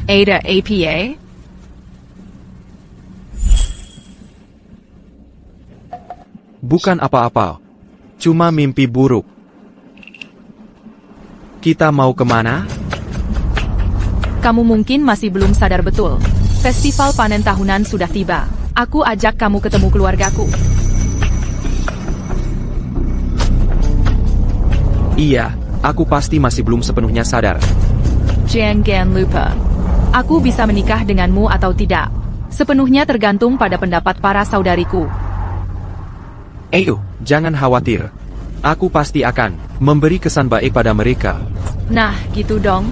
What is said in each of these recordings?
Ada APA? Bukan apa-apa. Cuma mimpi buruk. Kita mau kemana? Kamu mungkin masih belum sadar betul. Festival panen tahunan sudah tiba. Aku ajak kamu ketemu keluargaku. Iya, aku pasti masih belum sepenuhnya sadar. Jangan lupa. Aku bisa menikah denganmu atau tidak. Sepenuhnya tergantung pada pendapat para saudariku. Ayo, jangan khawatir. Aku pasti akan memberi kesan baik pada mereka. Nah, gitu dong.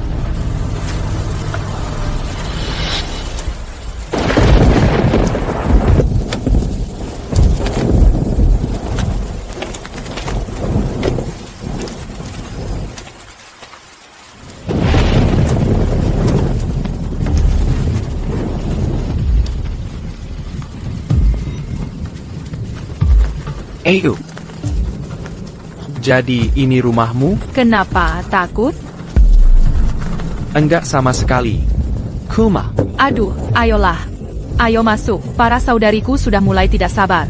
Ayo. Jadi ini rumahmu? Kenapa takut? Enggak sama sekali. Kuma. Aduh, ayolah. Ayo masuk, para saudariku sudah mulai tidak sabar.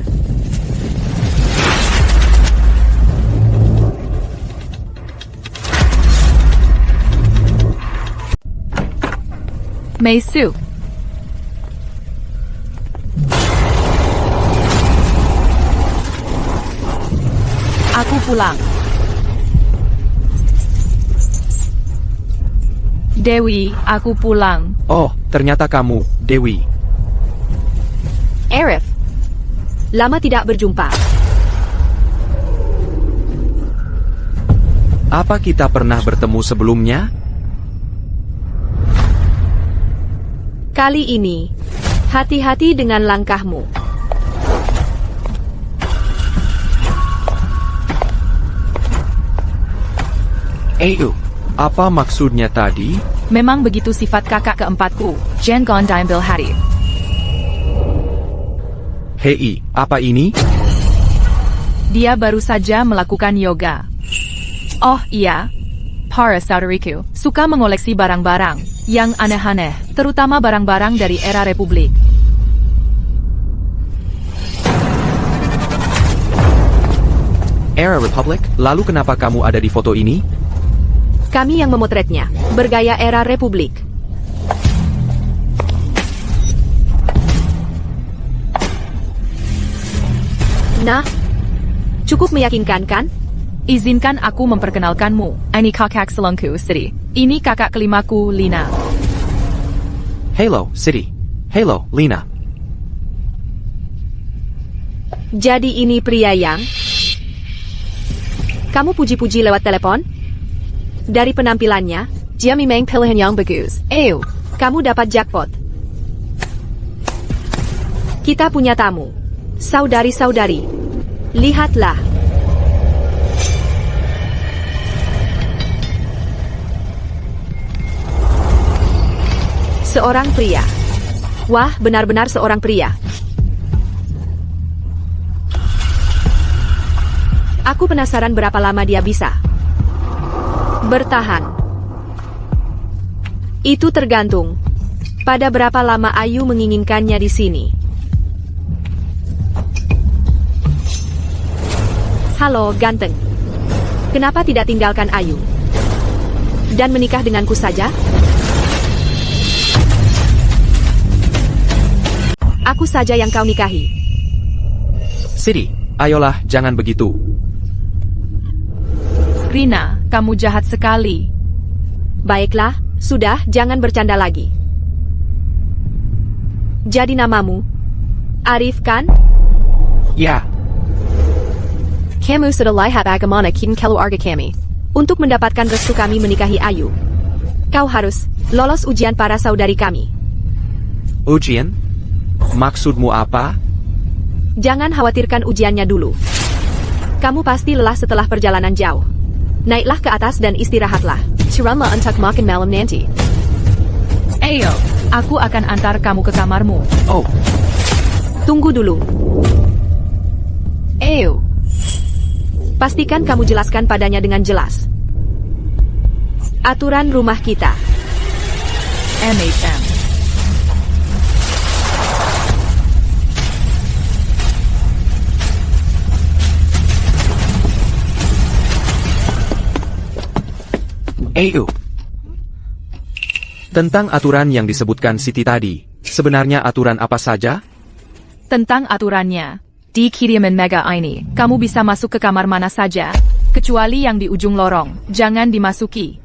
Meisu. Aku pulang. Dewi, aku pulang. Oh, ternyata kamu, Dewi. Arif. Lama tidak berjumpa. Apa kita pernah bertemu sebelumnya? Kali ini, hati-hati dengan langkahmu. Ayo, apa maksudnya tadi? Memang begitu sifat kakak keempatku. Jangan diambil hari. Hei, apa ini? Dia baru saja melakukan yoga. Oh iya, para saudariku suka mengoleksi barang-barang yang aneh-aneh, terutama barang-barang dari era Republik. Era Republic, lalu kenapa kamu ada di foto ini? Kami yang memotretnya, bergaya era Republik. Nah, cukup meyakinkan kan? Izinkan aku memperkenalkanmu. Ini kakak selangku, Siti. Ini kakak kelimaku, Lina. Hello, Siti. Hello, Lina. Jadi ini pria yang kamu puji-puji lewat telepon? Dari penampilannya, dia memang pilihan yang bagus. Kamu dapat jackpot. Kita punya tamu. Saudari-saudari. Lihatlah. Seorang pria. Wah, benar-benar seorang pria. Aku penasaran berapa lama dia bisa bertahan. Itu tergantung pada berapa lama Ayu menginginkannya di sini. Halo, ganteng. Kenapa tidak tinggalkan Ayu dan menikah denganku saja? Aku saja yang kau nikahi. Siti, ayolah, jangan begitu. Rina, kamu jahat sekali. Baiklah, sudah, jangan bercanda lagi. Jadi namamu Arif kan? Ya. Kamu sudah lihat bagaimana kin keluarga kami. Untuk mendapatkan restu kami menikahi Ayu, kau harus lolos ujian para saudari kami. Ujian? Maksudmu apa? Jangan khawatirkan ujiannya dulu. Kamu pasti lelah setelah perjalanan jauh. Naiklah ke atas dan istirahatlah. Tiranlah untuk makan malam nanti. Ayo, aku akan antar kamu ke kamarmu. Oh, Tunggu dulu. Ayo. Pastikan kamu jelaskan padanya dengan jelas aturan rumah kita. MHM. Ayo. Tentang aturan yang disebutkan Siti tadi, sebenarnya aturan apa saja? Tentang aturannya, di kiriman mega ini, kamu bisa masuk ke kamar mana saja, kecuali yang di ujung lorong, jangan dimasuki.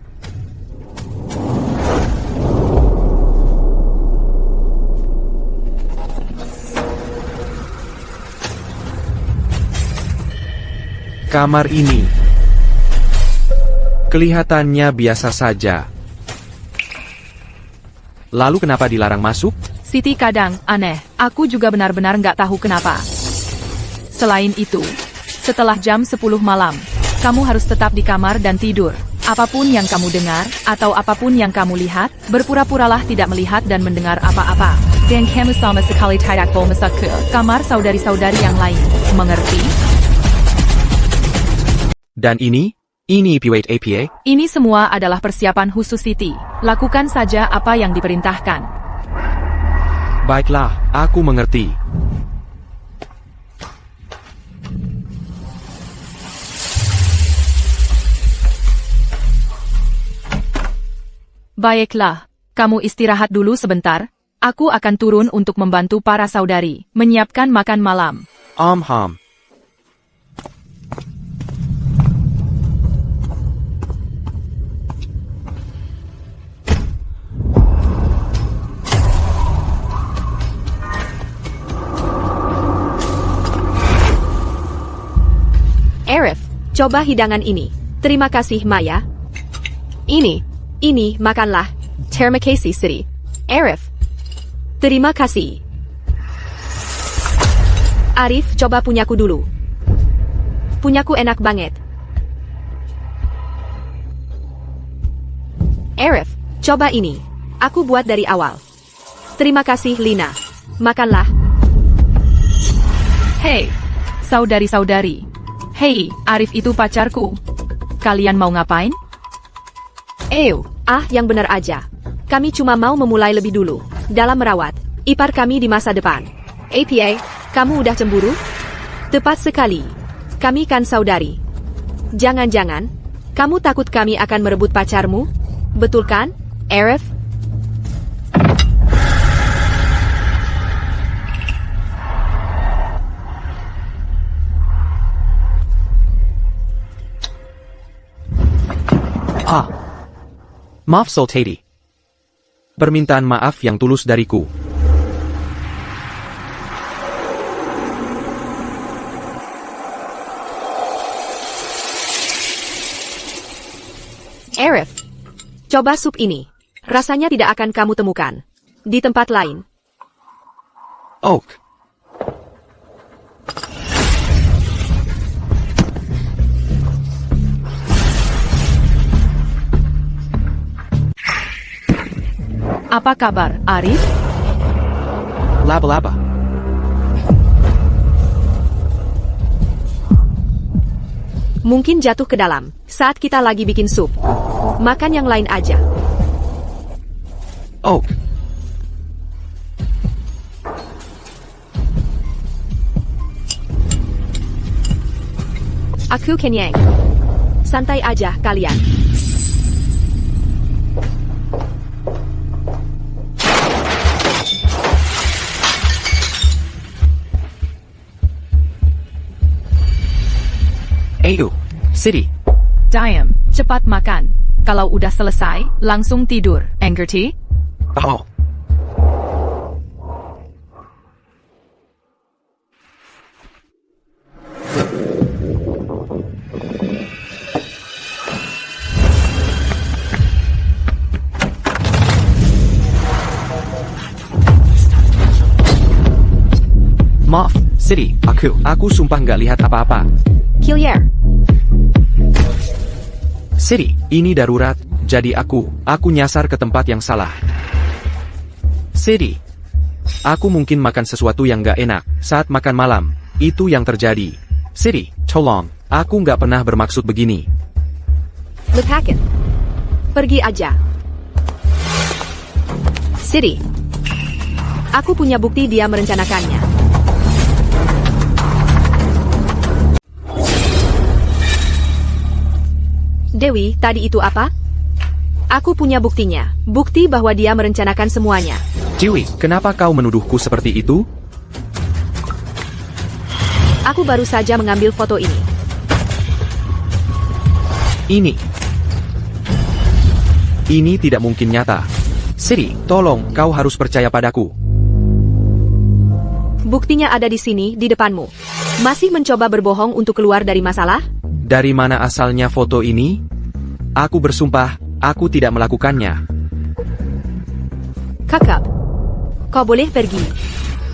Kamar ini kelihatannya biasa saja. Lalu kenapa dilarang masuk? Siti kadang aneh, aku juga benar-benar nggak tahu kenapa. Selain itu, setelah jam 10 malam, kamu harus tetap di kamar dan tidur. Apapun yang kamu dengar, atau apapun yang kamu lihat, berpura-puralah tidak melihat dan mendengar apa-apa. Dan kamu sama sekali tidak boleh masuk ke kamar saudari-saudari yang lain. Mengerti? Dan ini P8 APA? Ini semua adalah persiapan khusus Siti. Lakukan saja apa yang diperintahkan. Baiklah, aku mengerti. Baiklah, kamu istirahat dulu sebentar. Aku akan turun untuk membantu para saudari menyiapkan makan malam. Ham. Arif, coba hidangan ini. Terima kasih, Maya. Ini, makanlah. Terima kasih, Siti. Arif. Terima kasih. Arif, coba punyaku dulu. Punyaku enak banget. Arif, coba ini. Aku buat dari awal. Terima kasih, Lina. Makanlah. Hei, saudari-saudari. Hei, Arif itu pacarku. Kalian mau ngapain? Yang benar aja. Kami cuma mau memulai lebih dulu dalam merawat ipar kami di masa depan. APA, kamu udah cemburu? Tepat sekali. Kami kan saudari. Jangan-jangan, kamu takut kami akan merebut pacarmu? Betul kan, Arif? Maaf Sultati. Permintaan maaf yang tulus dariku. Arif, coba sup ini. Rasanya tidak akan kamu temukan di tempat lain. Oak. Apa kabar, Arif? Laba-laba. Mungkin jatuh ke dalam saat kita lagi bikin sup. Makan yang lain aja. Oak. Aku kenyang. Santai aja kalian. Ayo, Siti. Diam, cepat makan. Kalau udah selesai, langsung tidur. Ngerti? Oh. Maaf, Siti. Aku sumpah nggak lihat apa-apa. Kilier. Siti, ini darurat, jadi aku nyasar ke tempat yang salah. Siti, aku mungkin makan sesuatu yang gak enak saat makan malam, itu yang terjadi. Siti, tolong, aku gak pernah bermaksud begini. Lepakin. Pergi aja. Siri. Aku punya bukti dia merencanakannya. Dewi, tadi itu apa? Aku punya buktinya. Bukti bahwa dia merencanakan semuanya. Dewi, kenapa kau menuduhku seperti itu? Aku baru saja mengambil foto ini. Ini tidak mungkin nyata. Siri, tolong, kau harus percaya padaku. Buktinya ada di sini, di depanmu. Masih mencoba berbohong untuk keluar dari masalah? Dari mana asalnya foto ini? Aku bersumpah, aku tidak melakukannya. Kakak, kau boleh pergi.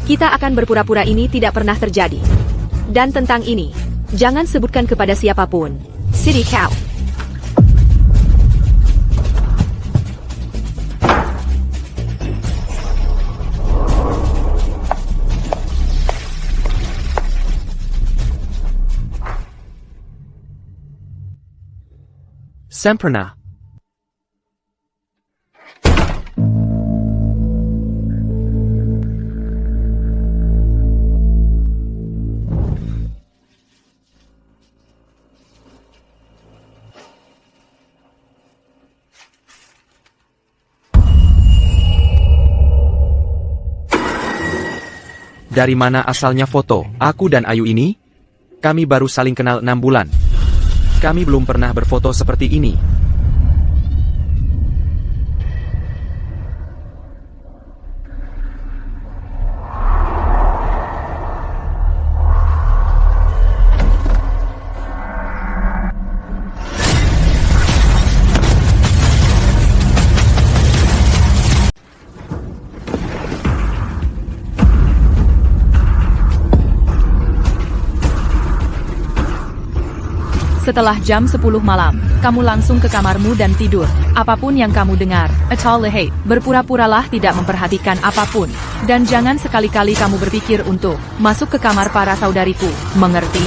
Kita akan berpura-pura ini tidak pernah terjadi. Dan tentang ini, jangan sebutkan kepada siapapun. Siri kau. Sempurna. Dari mana asalnya foto aku dan Ayu ini? Kami baru saling kenal 6 bulan. Kami belum pernah berfoto seperti ini. Setelah jam 10 malam, kamu langsung ke kamarmu dan tidur. Apapun yang kamu dengar, atau lihat, berpura-puralah tidak memperhatikan apapun. Dan jangan sekali-kali kamu berpikir untuk masuk ke kamar para saudariku. Mengerti?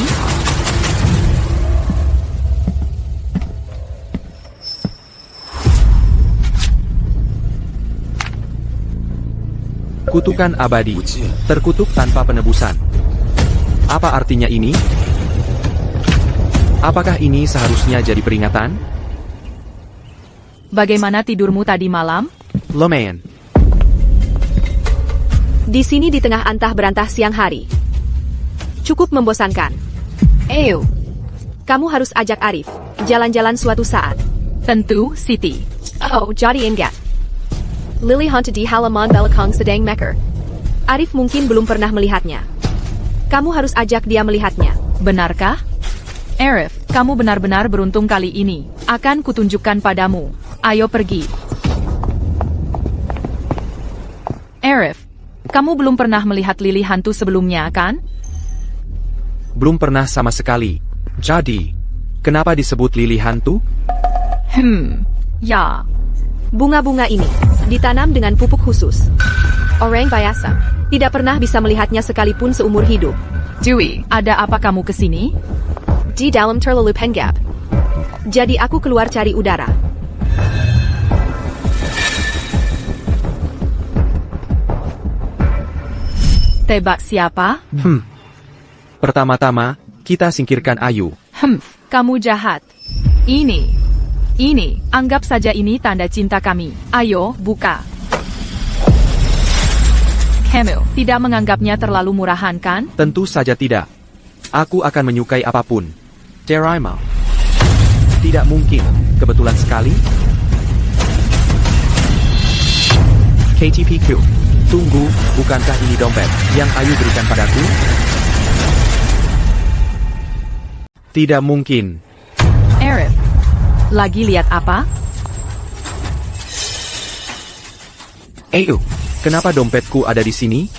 Kutukan abadi, terkutuk tanpa penebusan. Apa artinya ini? Apakah ini seharusnya jadi peringatan? Bagaimana tidurmu tadi malam? Lumayan. Di sini di tengah antah berantah siang hari. Cukup membosankan. Ew. Kamu harus ajak Arif jalan-jalan suatu saat. Tentu, Siti. Oh, jadi enggak. Lily haunted di halaman belakang sedang meker. Arif mungkin belum pernah melihatnya. Kamu harus ajak dia melihatnya. Benarkah? Arif, kamu benar-benar beruntung kali ini. Akan kutunjukkan padamu. Ayo pergi. Arif, kamu belum pernah melihat Lily hantu sebelumnya, kan? Belum pernah sama sekali. Jadi, kenapa disebut Lily hantu? Ya. Bunga-bunga ini ditanam dengan pupuk khusus. Orang biasa tidak pernah bisa melihatnya sekalipun seumur hidup. Dewi, ada apa kamu kesini? Di dalam terlalu penggap. Jadi aku keluar cari udara. Tebak siapa? Pertama-tama, kita singkirkan Ayu. Kamu jahat. Ini, anggap saja ini tanda cinta kami. Ayo, buka. Kamu tidak menganggapnya terlalu murahan, kan? Tentu saja tidak. Aku akan menyukai apapun. Teraima. Tidak mungkin. Kebetulan sekali. KTPQ. Tunggu, bukankah ini dompet yang Ayu berikan padaku? Tidak mungkin. Arif, lagi lihat apa? Ayu, kenapa dompetku ada di sini?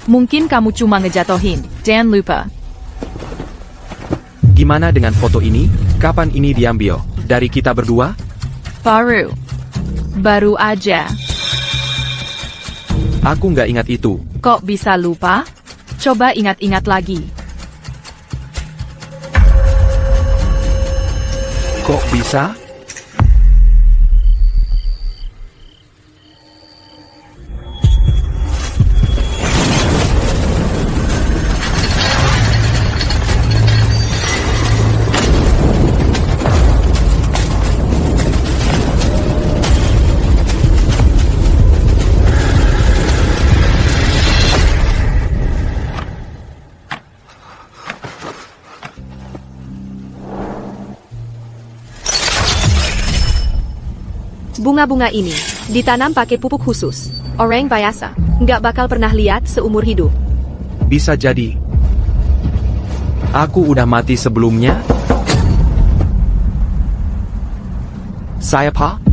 Mungkin kamu cuma ngejatohin, dan lupa. Gimana dengan foto ini? Kapan ini diambil? Dari kita berdua? Baru aja. Aku nggak ingat itu. Kok bisa lupa? Coba ingat-ingat lagi. Kok bisa? Bunga-bunga ini ditanam pakai pupuk khusus. Orang biasa nggak bakal pernah lihat seumur hidup. Bisa jadi. Aku udah mati sebelumnya? Saya Pak?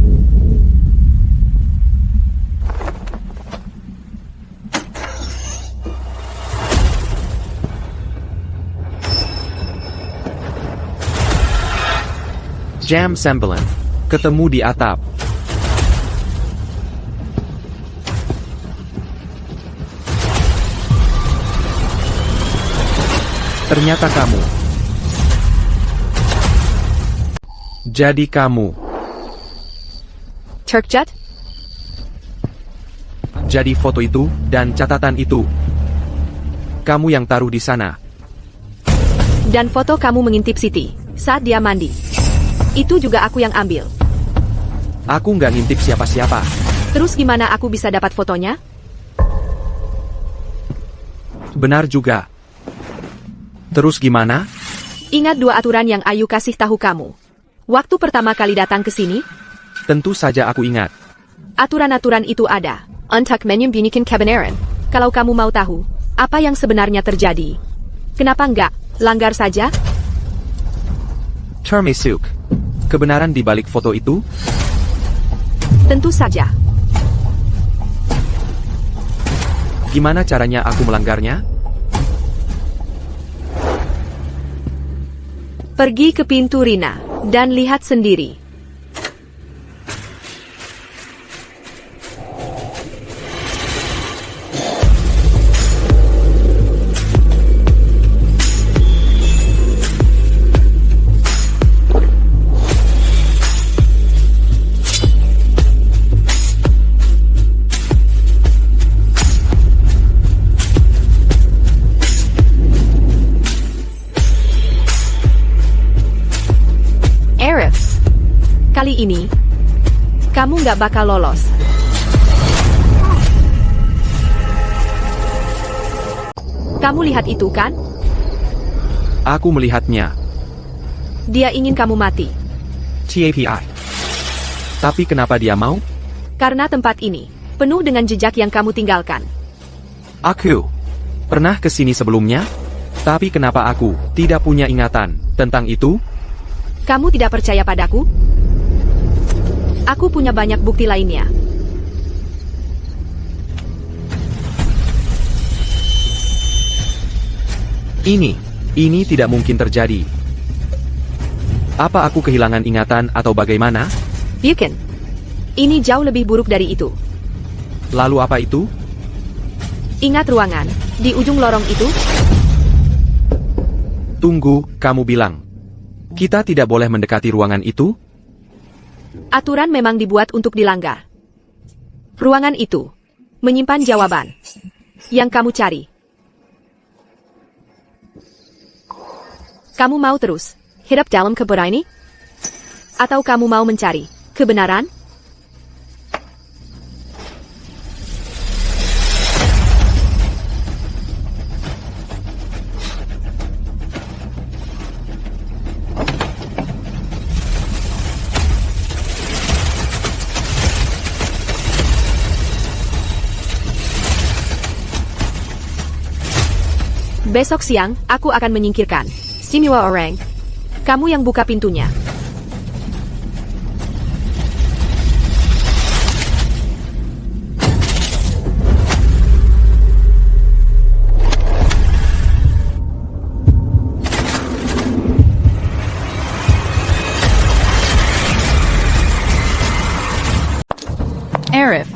Jam sembilan. Ketemu di atap. Ternyata kamu. Jadi kamu. Turkjut? Jadi foto itu dan catatan itu. Kamu yang taruh di sana. Dan foto kamu mengintip Siti saat dia mandi. Itu juga aku yang ambil. Aku nggak ngintip siapa-siapa. Terus gimana aku bisa dapat fotonya? Benar juga. Terus gimana? Ingat 2 aturan yang Ayu kasih tahu kamu. Waktu pertama kali datang ke sini, Tentu saja aku ingat. aturan-aturan itu ada. Untuk menyembunyikan kebenaran. Kalau kamu mau tahu, apa yang sebenarnya terjadi? Kenapa enggak? Langgar saja? Termasuk. Kebenaran di balik foto itu? Tentu saja. Gimana caranya aku melanggarnya? Pergi ke pintu Rina, dan lihat sendiri. Arif, kali ini, kamu nggak bakal lolos. Kamu lihat itu kan? Aku melihatnya. Dia ingin kamu mati. TAPI. Tapi kenapa dia mau? Karena tempat ini penuh dengan jejak yang kamu tinggalkan. Aku pernah ke sini sebelumnya? Tapi kenapa aku tidak punya ingatan tentang itu? Kamu tidak percaya padaku? Aku punya banyak bukti lainnya. Ini tidak mungkin terjadi. Apa aku kehilangan ingatan atau bagaimana? Bukan. Ini jauh lebih buruk dari itu. Lalu apa itu? Ingat ruangan di ujung lorong itu? Tunggu, kamu bilang. Kita tidak boleh mendekati ruangan itu? Aturan memang dibuat untuk dilanggar. Ruangan itu menyimpan jawaban yang kamu cari. Kamu mau terus hidup dalam kebaikan ini? Atau kamu mau mencari kebenaran? Besok siang, aku akan menyingkirkan semua orang. Kamu yang buka pintunya. Arif.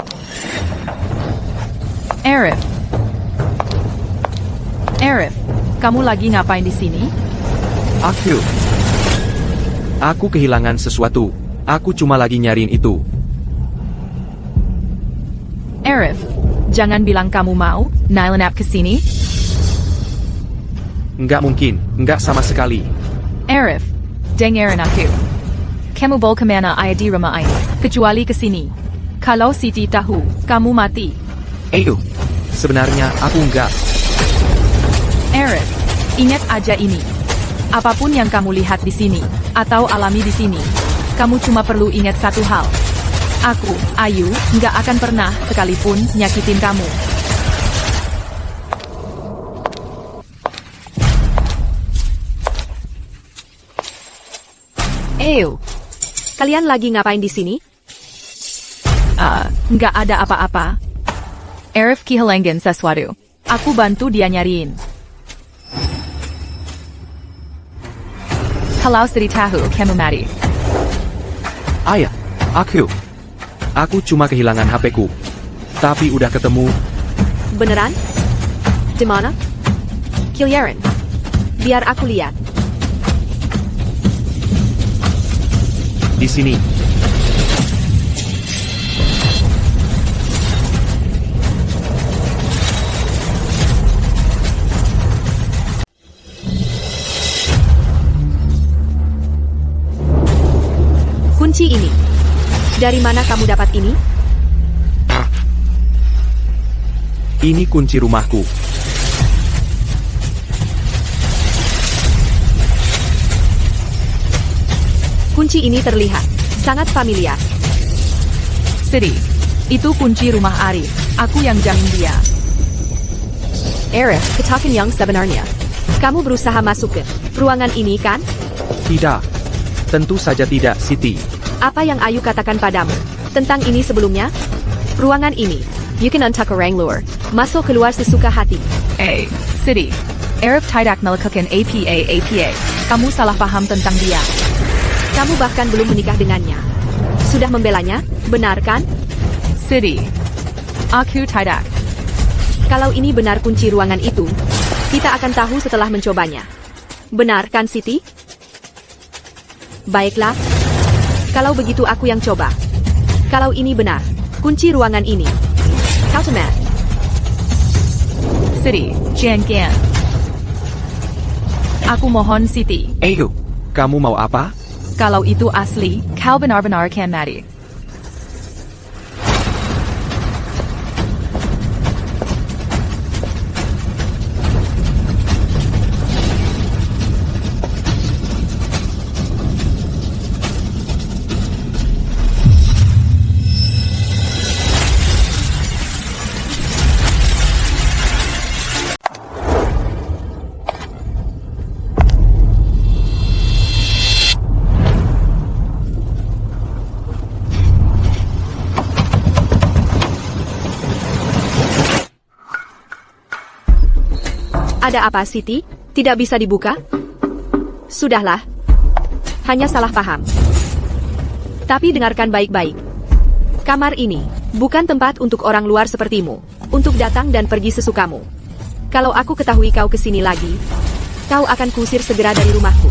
Arif. Arif, kamu lagi ngapain di sini? Aku kehilangan sesuatu. Aku cuma lagi nyariin itu. Arif, jangan bilang kamu mau nyelenap ke sini. Nggak mungkin, nggak sama sekali. Arif, dengerin aku. Kamu boleh kemana aja di rumah ini, kecuali ke sini. Kalau Siti tahu, kamu mati. Ayo, sebenarnya aku nggak. Arif, ingat aja ini. Apapun yang kamu lihat di sini, atau alami di sini, kamu cuma perlu ingat satu hal. Aku, Ayu, nggak akan pernah sekalipun nyakitin kamu. Ew. Kalian lagi ngapain di sini? Nggak ada apa-apa. Arif kehilangan sesuatu. Aku bantu dia nyariin. Kalau sedih tahu kamu mati. Ayah, aku cuma kehilangan HP-ku. Tapi udah ketemu. Beneran? Di mana? Kiliaran. Biar aku lihat. Di sini. Kunci ini. Dari mana kamu dapat ini? Ini kunci rumahku. Kunci ini terlihat sangat familiar. Sedih. Itu kunci rumah Arif. Aku yang jamin dia. Arif, katakan yang sebenarnya. Kamu berusaha masuk ke ruangan ini kan? Tidak. Tentu saja tidak, Siti. Apa yang Ayu katakan padamu tentang ini sebelumnya? Ruangan ini, you can untuck orang luar, masuk keluar sesuka hati. Sedih. Arif tidak melakukan APA. Kamu salah paham tentang dia. Kamu bahkan belum menikah dengannya. Sudah membelanya, benar kan? Sedih. Aku tidak. Kalau ini benar kunci ruangan itu, kita akan tahu setelah mencobanya. Benar kan, Siti? Baiklah. Kalau begitu aku yang coba. Kalau ini benar, kunci ruangan ini. Kau teman. Sedih. Jangan. Aku mohon Siti. Ayo, kamu mau apa? Kalau itu asli, kau benar-benar akan mati. Ada apa, Siti? Tidak bisa dibuka? Sudahlah. Hanya salah paham. Tapi dengarkan baik-baik. Kamar ini bukan tempat untuk orang luar sepertimu, untuk datang dan pergi sesukamu. Kalau aku ketahui kau kesini lagi, kau akan kusir segera dari rumahku.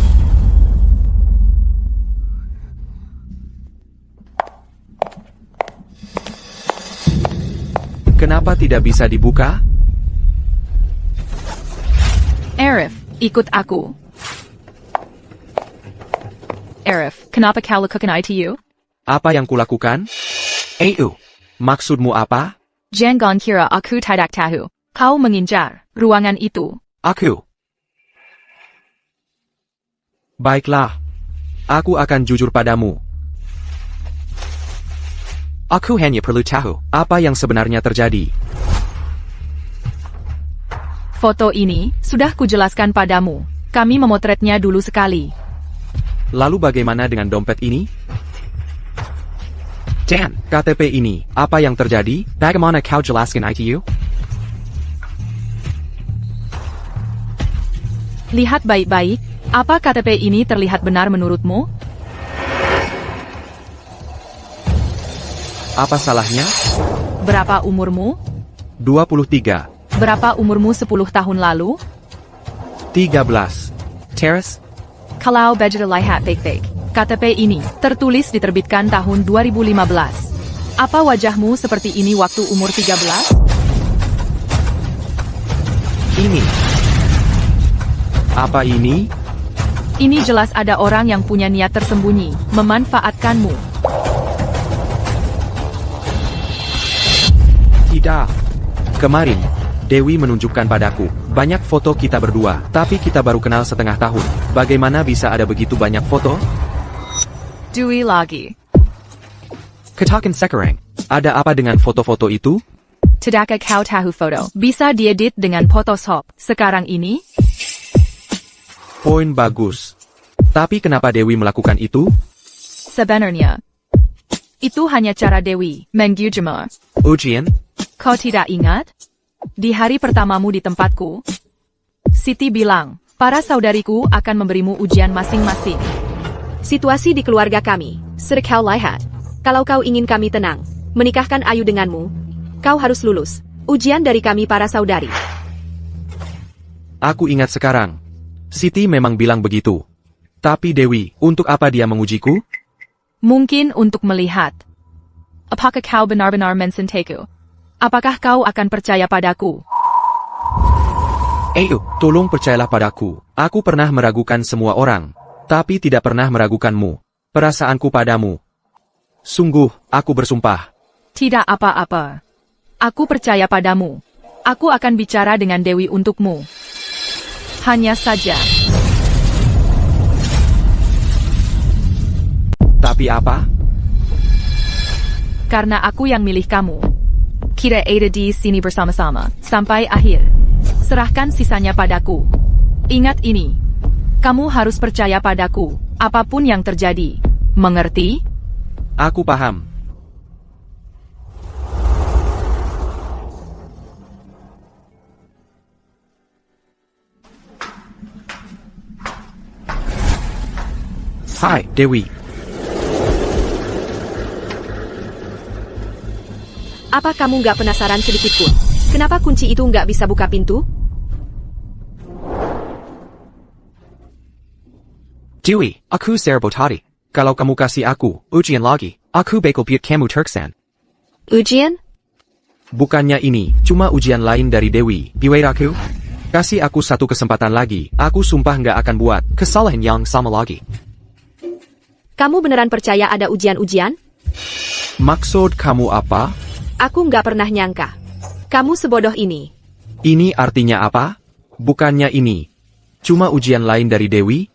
Kenapa tidak bisa dibuka? Arif, ikut aku. Arif, kenapa kau lakukan itu? Apa yang kulakukan? Ayo, maksudmu apa? Jangan kira aku tidak tahu. Kau mengincar ruangan itu. Aku. Baiklah. Aku akan jujur padamu. Aku hanya perlu tahu apa yang sebenarnya terjadi. Foto ini sudah kujelaskan padamu. Kami memotretnya dulu sekali. Lalu bagaimana dengan dompet ini? Dan KTP ini, apa yang terjadi? Bagaimana kau jelaskan itu? Lihat baik-baik, apa KTP ini terlihat benar menurutmu? Apa salahnya? Berapa umurmu? 23. Berapa umurmu 10 tahun lalu? 13. Terrace? Kalau baju terlihat fake-fake, KTP ini tertulis diterbitkan tahun 2015. Apa wajahmu seperti ini waktu umur 13? Ini. Apa ini? Ini jelas ada orang yang punya niat tersembunyi, memanfaatkanmu. Tidak. Kemarin, Dewi menunjukkan padaku banyak foto kita berdua, tapi kita baru kenal setengah tahun. Bagaimana bisa ada begitu banyak foto? Dewi lagi. Katakan sekarang, ada apa dengan foto-foto itu? Tidakkah kau tahu foto bisa diedit dengan Photoshop sekarang ini? Poin bagus. Tapi kenapa Dewi melakukan itu? Sebenarnya, itu hanya cara Dewi mengujimu. Ujian? Kau tidak ingat? Di hari pertamamu di tempatku, Siti bilang, para saudariku akan memberimu ujian masing-masing. Situasi di keluarga kami, kau lihat. Kalau kau ingin kami tenang, menikahkan Ayu denganmu, kau harus lulus ujian dari kami para saudari. Aku ingat sekarang. Siti memang bilang begitu. Tapi Dewi, untuk apa dia mengujiku? Mungkin untuk melihat. Apakah kau benar-benar mencintaku? Apakah kau akan percaya padaku? Ayo, tolong percayalah padaku. Aku pernah meragukan semua orang, tapi tidak pernah meragukanmu. Perasaanku padamu. Sungguh, aku bersumpah. Tidak apa-apa. Aku percaya padamu. Aku akan bicara dengan Dewi untukmu. Hanya saja. Tapi apa? Karena aku yang milih kamu. Kita ada di sini bersama-sama, sampai akhir. Serahkan sisanya padaku. Ingat ini. Kamu harus percaya padaku, apapun yang terjadi. Mengerti? Aku paham. Hai, Dewi. Apa kamu nggak penasaran sedikit pun? Kenapa kunci itu nggak bisa buka pintu? Dewi, aku serba tadi. Kalau kamu kasih aku ujian lagi, aku bakal piat kamu terkesan. Ujian? Bukannya ini, cuma ujian lain dari Dewi. Biwait aku? Kasih aku satu kesempatan lagi, aku sumpah nggak akan buat kesalahan yang sama lagi. Kamu beneran percaya ada ujian-ujian? Maksud kamu apa? Aku nggak pernah nyangka. Kamu sebodoh ini. Ini artinya apa? Bukannya ini. Cuma ujian lain dari Dewi?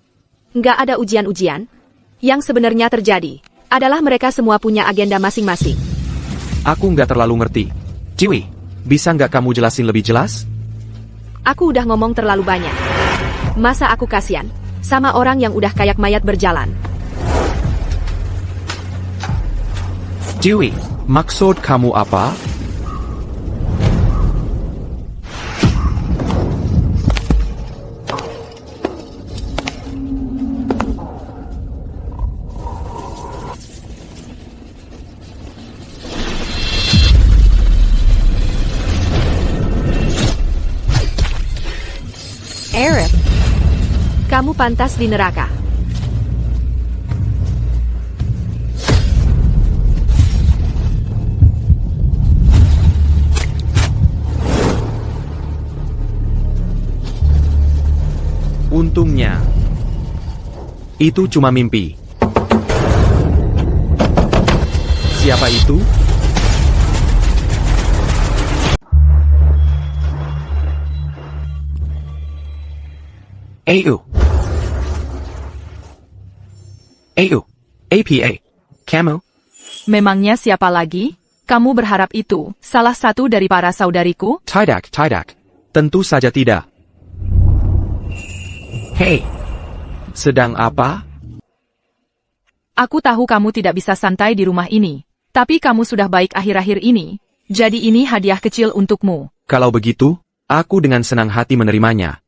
Nggak ada ujian-ujian. Yang sebenarnya terjadi adalah mereka semua punya agenda masing-masing. Aku nggak terlalu ngerti. Dewi, bisa nggak kamu jelasin lebih jelas? Aku udah ngomong terlalu banyak. Masa aku kasihan sama orang yang udah kayak mayat berjalan? Dewi, maksud kamu apa? Arif, kamu pantas di neraka. Untungnya, itu cuma mimpi. Siapa itu? AU. APA. Kamu? Memangnya siapa lagi? Kamu berharap itu salah satu dari para saudariku? Tidak. Tentu saja tidak. Hei. Sedang apa? Aku tahu kamu tidak bisa santai di rumah ini. Tapi kamu sudah baik akhir-akhir ini. Jadi ini hadiah kecil untukmu. Kalau begitu, aku dengan senang hati menerimanya.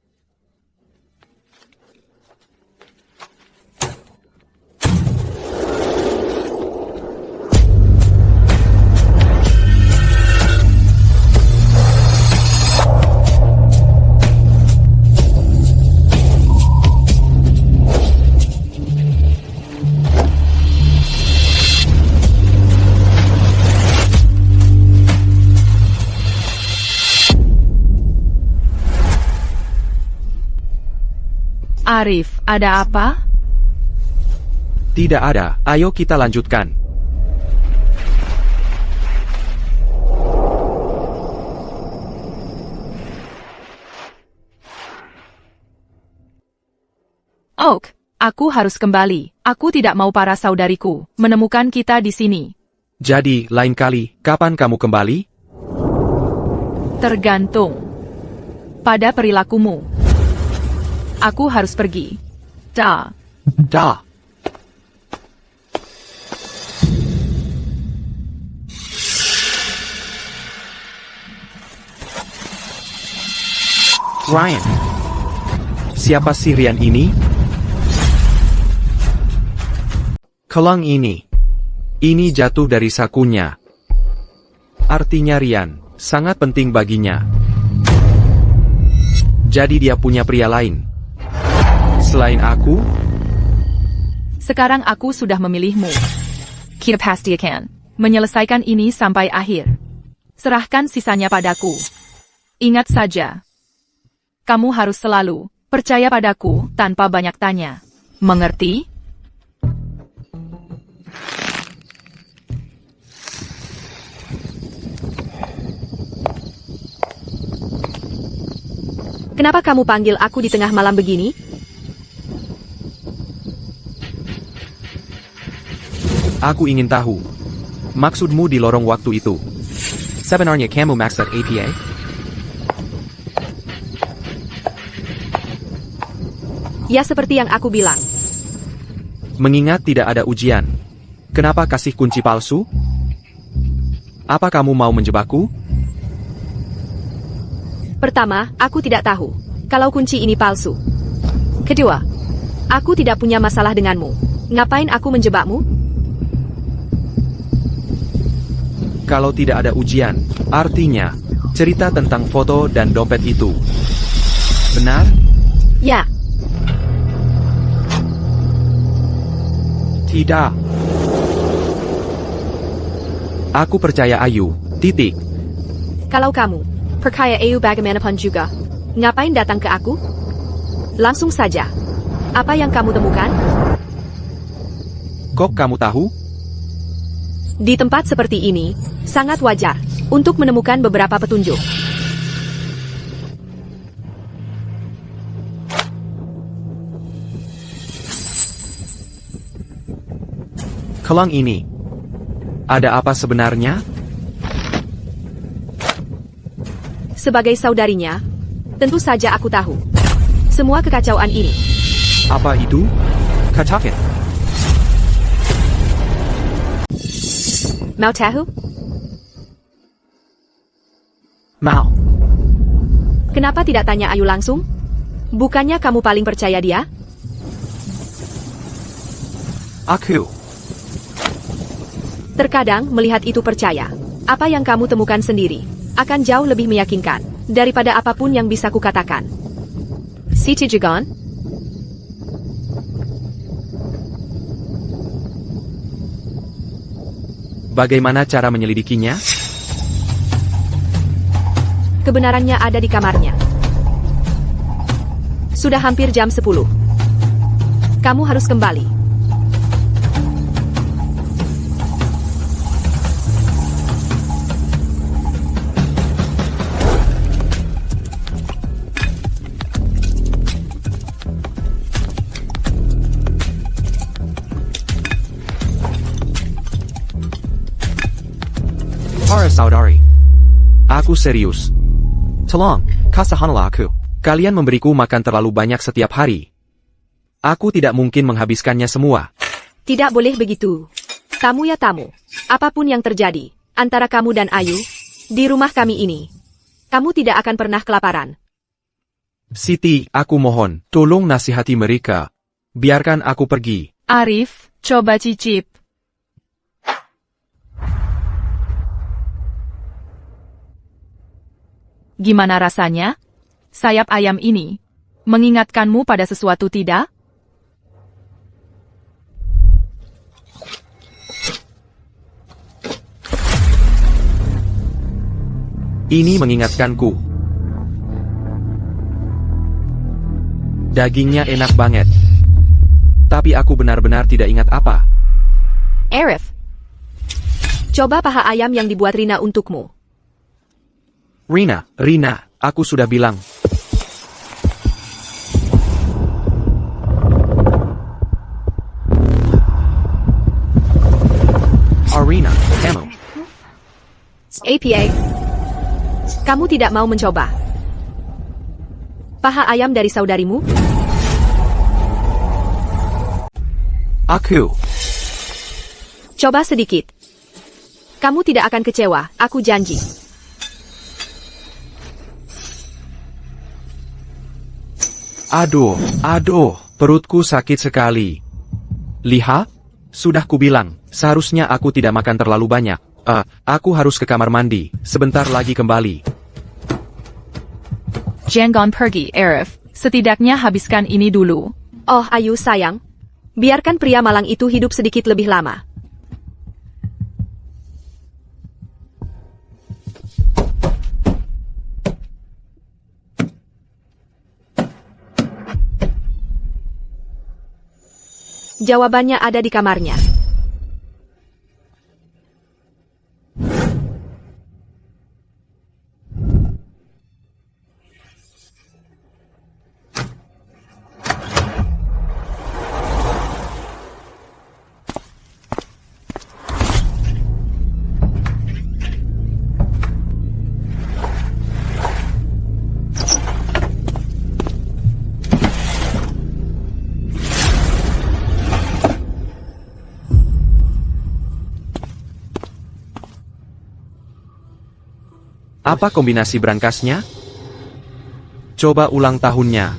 Arif, ada apa? Tidak ada, ayo kita lanjutkan. Oak, aku harus kembali. Aku tidak mau para saudariku menemukan kita di sini. Jadi, lain kali, kapan kamu kembali? Tergantung pada perilakumu. Aku harus pergi. Dah. Dah. Ryan. Siapa sih Ryan ini? Kelang ini. Ini jatuh dari sakunya. Artinya Ryan sangat penting baginya. Jadi dia punya pria lain. Selain aku, Sekarang aku sudah memilihmu. Kita pasti akan menyelesaikan ini sampai akhir. Serahkan sisanya padaku. Ingat saja, kamu harus selalu percaya padaku tanpa banyak tanya. Mengerti? Kenapa kamu panggil aku di tengah malam begini? aku ingin tahu. Maksudmu di lorong waktu itu. Sebenarnya kamu maksud APA? Ya seperti yang aku bilang. Mengingat tidak ada ujian. Kenapa kasih kunci palsu? Apa kamu mau menjebakku? Pertama, aku tidak tahu kalau kunci ini palsu. Kedua, aku tidak punya masalah denganmu. Ngapain aku menjebakmu? Kalau tidak ada ujian, artinya cerita tentang foto dan dompet itu. Benar? Ya, Tidak. Aku percaya Ayu. Titik. kalau kamu percaya Ayu bagaimanapun juga, ngapain datang ke aku? Langsung saja. Apa yang kamu temukan? Kok kamu tahu? Di tempat seperti ini, sangat wajar untuk menemukan beberapa petunjuk. Kelang ini. Ada apa sebenarnya? Sebagai saudarinya, tentu saja aku tahu semua kekacauan ini. Apa itu? Katakan. Mau tahu? Mau. Kenapa tidak tanya Ayu langsung? Bukannya kamu paling percaya dia? Aku. Terkadang melihat itu percaya. Apa yang kamu temukan sendiri akan jauh lebih meyakinkan daripada apapun yang bisa kukatakan. Siti Jagan? Bagaimana cara menyelidikinya? Kebenarannya ada di kamarnya. Sudah hampir jam 10. Kamu harus kembali. Para saudari. Aku serius. Tolong, kasihanlah aku. Kalian memberiku makan terlalu banyak setiap hari. Aku tidak mungkin menghabiskannya semua. Tidak boleh begitu. Tamu ya tamu. Apapun yang terjadi antara kamu dan Ayu di rumah kami ini, kamu tidak akan pernah kelaparan. Siti, aku mohon, tolong nasihati mereka. Biarkan aku pergi. Arif, coba cicip. Gimana rasanya? Sayap ayam ini mengingatkanmu pada sesuatu tidak? Ini mengingatkanku. Dagingnya enak banget. Tapi aku benar-benar tidak ingat apa. Arif, coba paha ayam yang dibuat Rina untukmu. Rina, aku sudah bilang. Arina, kamu. APA. Kamu tidak mau mencoba paha ayam dari saudarimu? Aku. Coba sedikit. Kamu tidak akan kecewa, aku janji. Aduh, perutku sakit sekali. Lihat, sudah kubilang, seharusnya aku tidak makan terlalu banyak. Aku harus ke kamar mandi, sebentar lagi kembali. Jangan pergi, Arif. Setidaknya habiskan ini dulu. Oh, Ayu sayang. Biarkan pria malang itu hidup sedikit lebih lama. Jawabannya ada di kamarnya. Apa kombinasi berangkasnya? Coba ulang tahunnya.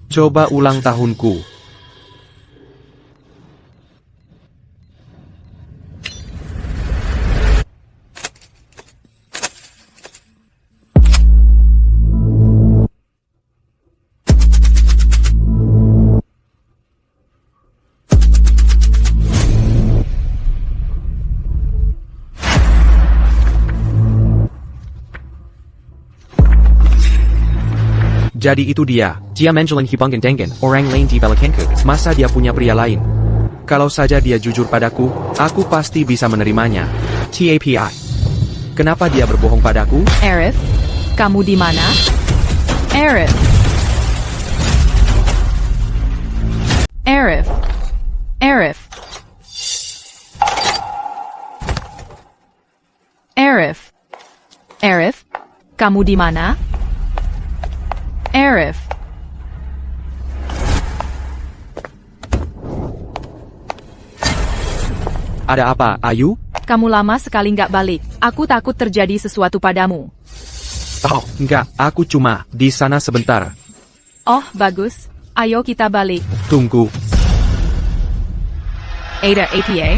Coba ulang tahunku. Jadi itu dia, dia menjalan hubungan dengan orang lain di belakangku. Masa dia punya pria lain? Kalau saja dia jujur padaku, aku pasti bisa menerimanya. TAPI. Kenapa dia berbohong padaku? Arif, kamu di mana? Arif. Arif. Arif. Arif. Arif, kamu di mana? Arif. Ada apa, Ayu? Kamu lama sekali nggak balik. Aku takut terjadi sesuatu padamu. Oh, enggak, aku cuma di sana sebentar. Oh, bagus. Ayo kita balik. Tunggu. Ada APA?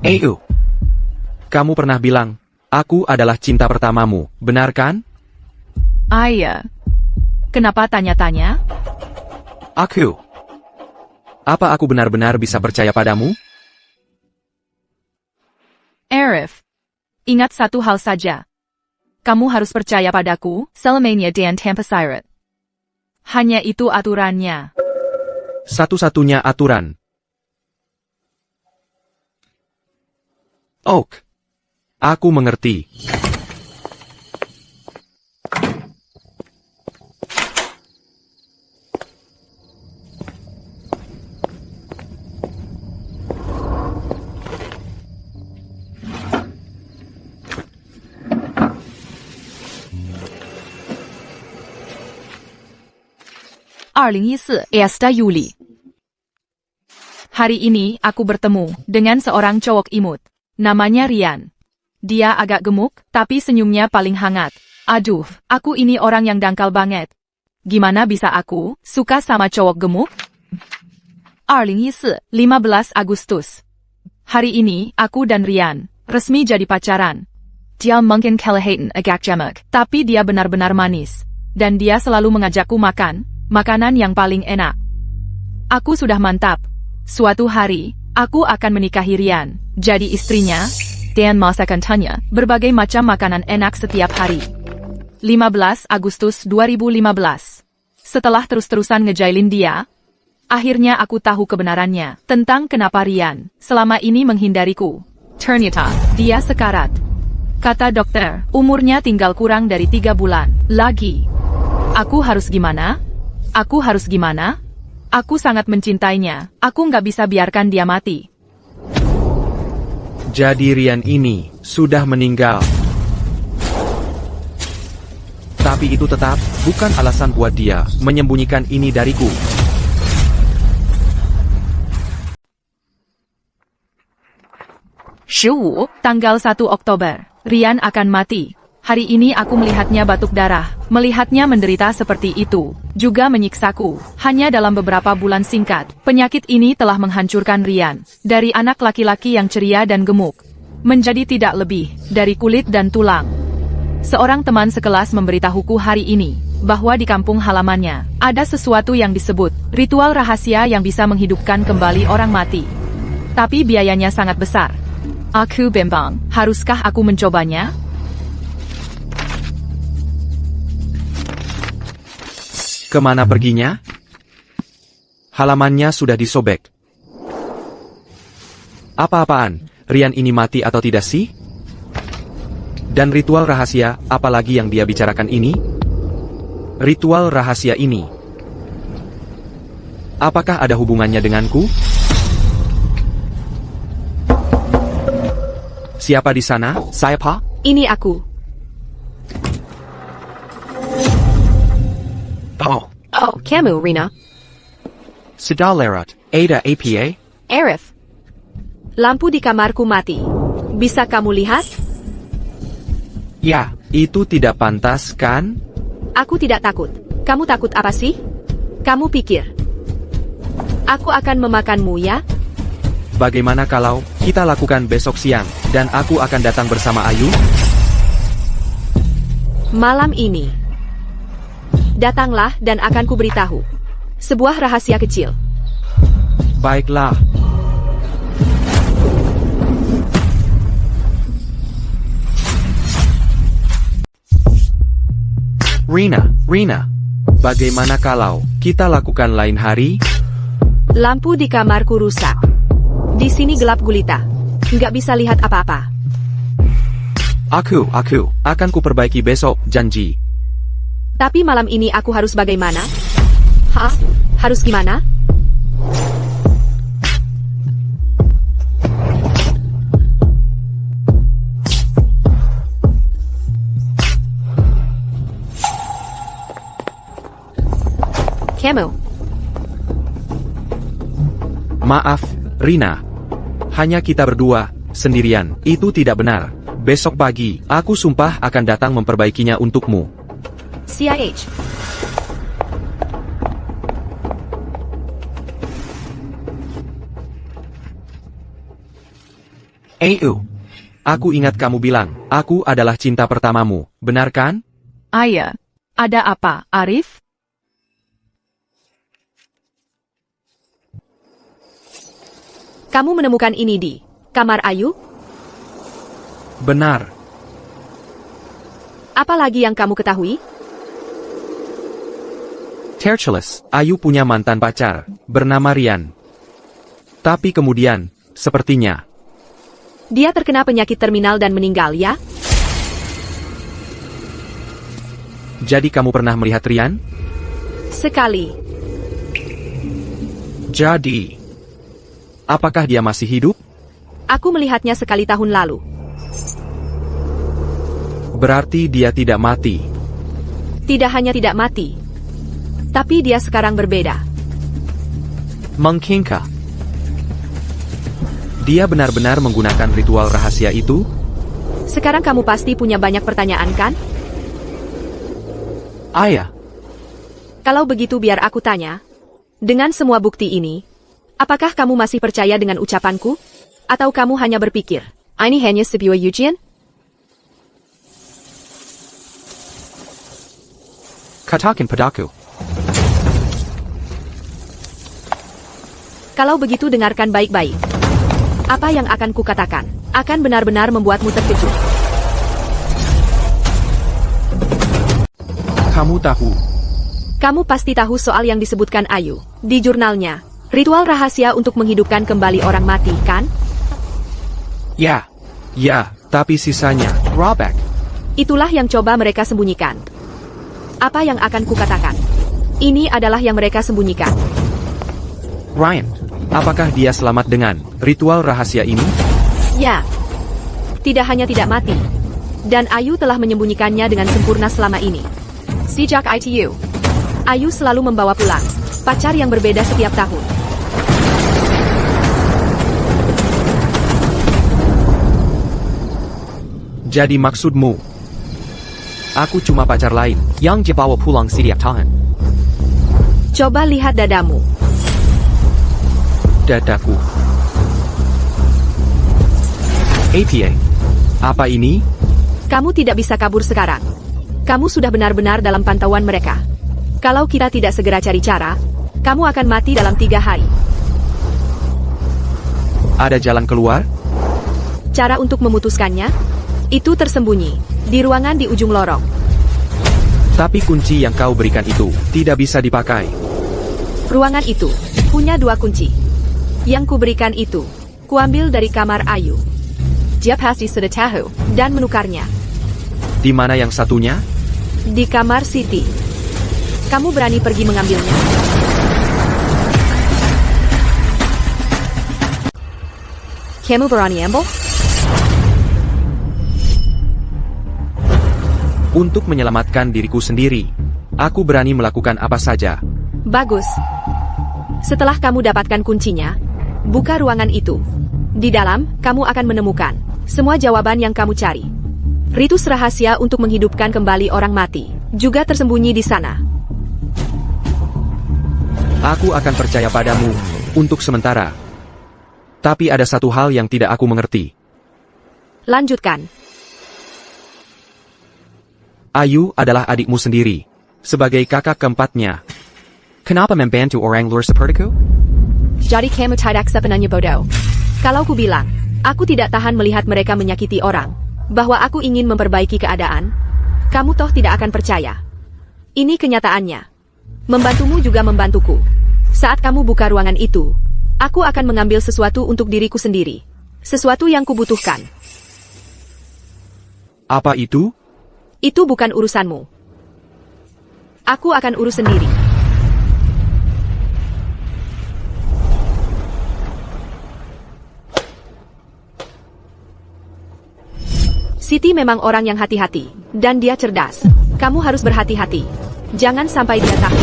Ayu. Kamu pernah bilang, aku adalah cinta pertamamu, benar kan? Iya. Kenapa tanya-tanya? Aku. Apa aku benar-benar bisa percaya padamu? Arif. Ingat satu hal saja. Kamu harus percaya padaku, selamanya dan tanpa syarat. Hanya itu aturannya. Satu-satunya aturan. Oak. Aku mengerti. Esta Juli. Hari ini aku bertemu dengan seorang cowok imut. Namanya Rian. Dia agak gemuk, tapi senyumnya paling hangat. Aduh, aku ini orang yang dangkal banget. Gimana bisa aku suka sama cowok gemuk? 2014, 15 Agustus. Hari ini, aku dan Rian resmi jadi pacaran. Dia mungkin kelihatan agak jamak, tapi dia benar-benar manis. Dan dia selalu mengajakku makan makanan yang paling enak. Aku sudah mantap. Suatu hari, aku akan menikahi Rian, jadi istrinya, dan masakan tanya berbagai macam makanan enak setiap hari. 15 Agustus 2015. Setelah terus-terusan ngejailin dia, akhirnya aku tahu kebenarannya tentang kenapa Rian selama ini menghindariku. Ternyata, dia sekarat. Kata dokter, umurnya tinggal kurang dari 3 bulan lagi. Aku harus gimana? Aku harus gimana? Aku sangat mencintainya. Aku nggak bisa biarkan dia mati. Jadi Rian ini sudah meninggal. Tapi itu tetap bukan alasan buat dia menyembunyikan ini dariku. Tanggal 1 Oktober. Rian akan mati. Hari ini aku melihatnya batuk darah, melihatnya menderita seperti itu, juga menyiksaku. Hanya dalam beberapa bulan singkat, penyakit ini telah menghancurkan Rian. Dari anak laki-laki yang ceria dan gemuk, menjadi tidak lebih dari kulit dan tulang. Seorang teman sekelas memberitahuku hari ini, bahwa di kampung halamannya, ada sesuatu yang disebut, ritual rahasia yang bisa menghidupkan kembali orang mati. Tapi biayanya sangat besar. Aku bimbang, haruskah aku mencobanya? Kemana perginya? Halamannya sudah disobek. Apa-apaan, Rian ini mati atau tidak sih? Dan ritual rahasia, apalagi yang dia bicarakan ini? Ritual rahasia ini. Apakah ada hubungannya denganku? Siapa di sana? Siapa? Ini aku. Oh, kamu, Rina. Sudah lewat. Ada apa? Arif. Lampu di kamarku mati. Bisa kamu lihat? Ya, itu tidak pantas kan? Aku tidak takut. Kamu takut apa sih? Kamu pikir aku akan memakanmu ya? Bagaimana kalau kita lakukan besok siang, dan aku akan datang bersama Ayu? Malam ini. Datanglah dan akan kuberitahu. Sebuah rahasia kecil. Baiklah. Rina, bagaimana kalau kita lakukan lain hari? Lampu di kamarku rusak. Di sini gelap gulita. Nggak bisa lihat apa-apa. Aku akan kuperbaiki besok, janji. Tapi malam ini aku harus bagaimana? Hah? Harus gimana? Kamu. Maaf, Rina. Hanya kita berdua, sendirian. Itu tidak benar. Besok pagi, aku sumpah akan datang memperbaikinya untukmu. CIH. Ayu. Aku ingat kamu bilang, aku adalah cinta pertamamu, benar kan? Ayah, ada apa, Arif? Kamu menemukan ini di kamar Ayu? Benar. Apa lagi yang kamu ketahui? Terceles, Ayu punya mantan pacar, bernama Rian. Tapi kemudian, sepertinya, Dia terkena penyakit terminal dan meninggal ya? jadi kamu pernah melihat Rian? Sekali. Jadi, apakah dia masih hidup? Aku melihatnya sekali tahun lalu. Berarti dia tidak mati. Tidak hanya tidak mati, tapi dia sekarang berbeda. Mengkingka. Dia benar-benar menggunakan ritual rahasia itu? Sekarang kamu pasti punya banyak pertanyaan kan? Ayah, Kalau begitu biar aku tanya. Dengan semua bukti ini, apakah kamu masih percaya dengan ucapanku? Atau kamu hanya berpikir, ini hanya sebuah ujian? katakan padaku. Kalau begitu dengarkan baik-baik. Apa yang akan kukatakan, akan benar-benar membuatmu terkejut. Kamu tahu, Kamu pasti tahu soal yang disebutkan Ayu di jurnalnya. Ritual rahasia untuk menghidupkan kembali orang mati, kan? ya, tapi sisanya, drawback. Itulah yang coba mereka sembunyikan. Apa yang akan kukatakan? Ini adalah yang mereka sembunyikan. Ryan, apakah dia selamat dengan ritual rahasia ini? Ya. Tidak hanya tidak mati. Dan Ayu telah menyembunyikannya dengan sempurna selama ini. Sejak ITU, Ayu selalu membawa pulang pacar yang berbeda setiap tahun. Jadi maksudmu, aku cuma pacar lain yang dibawa pulang setiap tahun. Coba lihat dadamu. Dadaku. APA. Apa ini? Kamu tidak bisa kabur sekarang. Kamu sudah benar-benar dalam pantauan mereka. Kalau kita tidak segera cari cara, kamu akan mati dalam 3 hari. Ada jalan keluar? Cara untuk memutuskannya? Itu tersembunyi, di ruangan di ujung lorong. Tapi kunci yang kau berikan itu tidak bisa dipakai. Ruangan itu punya 2 kunci. Yang kuberikan itu, kuambil dari kamar Ayu. Dia pasti sudah tahu dan menukarnya. Di mana yang satunya? Di kamar Siti. Kamu berani pergi mengambilnya? Kamu berani ambil? Untuk menyelamatkan diriku sendiri, aku berani melakukan apa saja. Bagus. Setelah kamu dapatkan kuncinya, buka ruangan itu. Di dalam, kamu akan menemukan semua jawaban yang kamu cari. Ritus rahasia untuk menghidupkan kembali orang mati juga tersembunyi di sana. Aku akan percaya padamu untuk sementara. Tapi ada satu hal yang tidak aku mengerti. Lanjutkan. Ayu adalah adikmu sendiri, sebagai kakak keempatnya. Kenapa membantu orang luar sepertiku? Jadi kamu tidak sepenuhnya bodoh. Kalau ku bilang, aku tidak tahan melihat mereka menyakiti orang, bahwa aku ingin memperbaiki keadaan, kamu toh tidak akan percaya. Ini kenyataannya. Membantumu juga membantuku. Saat kamu buka ruangan itu, aku akan mengambil sesuatu untuk diriku sendiri. Sesuatu yang kubutuhkan. Apa itu? Itu bukan urusanmu. Aku akan urus sendiri. Siti memang orang yang hati-hati, dan dia cerdas. Kamu harus berhati-hati. Jangan sampai dia tahu.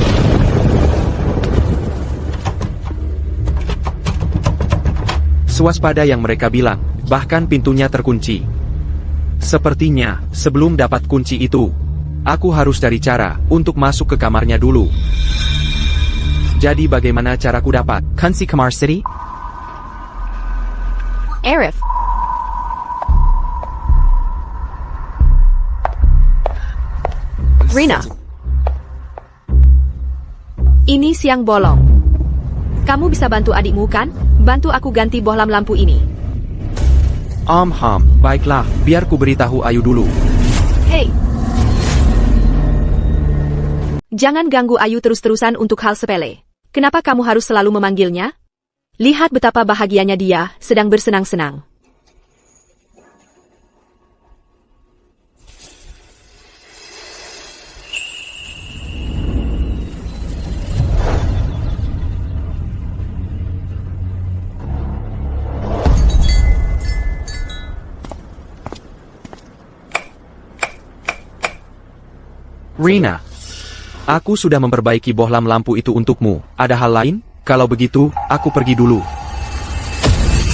Swaspada yang mereka bilang, bahkan pintunya terkunci. Sepertinya, sebelum dapat kunci itu, aku harus cari cara untuk masuk ke kamarnya dulu. Jadi bagaimana caraku dapat kunci kamar Siti? Arif. Rina. Ini siang bolong. Kamu bisa bantu adikmu kan? Bantu aku ganti bohlam lampu ini. Baiklah, biar ku beritahu Ayu dulu. Hei. Jangan ganggu Ayu terus-terusan untuk hal sepele. Kenapa kamu harus selalu memanggilnya? Lihat betapa bahagianya dia sedang bersenang-senang. Rina, aku sudah memperbaiki bohlam lampu itu untukmu. Ada hal lain? Kalau begitu, aku pergi dulu.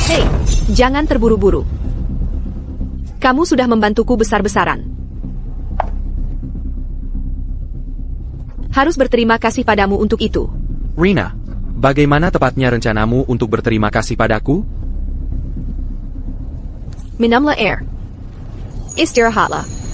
Hei, jangan terburu-buru. Kamu sudah membantuku besar-besaran. Harus berterima kasih padamu untuk itu. Rina, bagaimana tepatnya rencanamu untuk berterima kasih padaku? Minumlah air. Istirahatlah.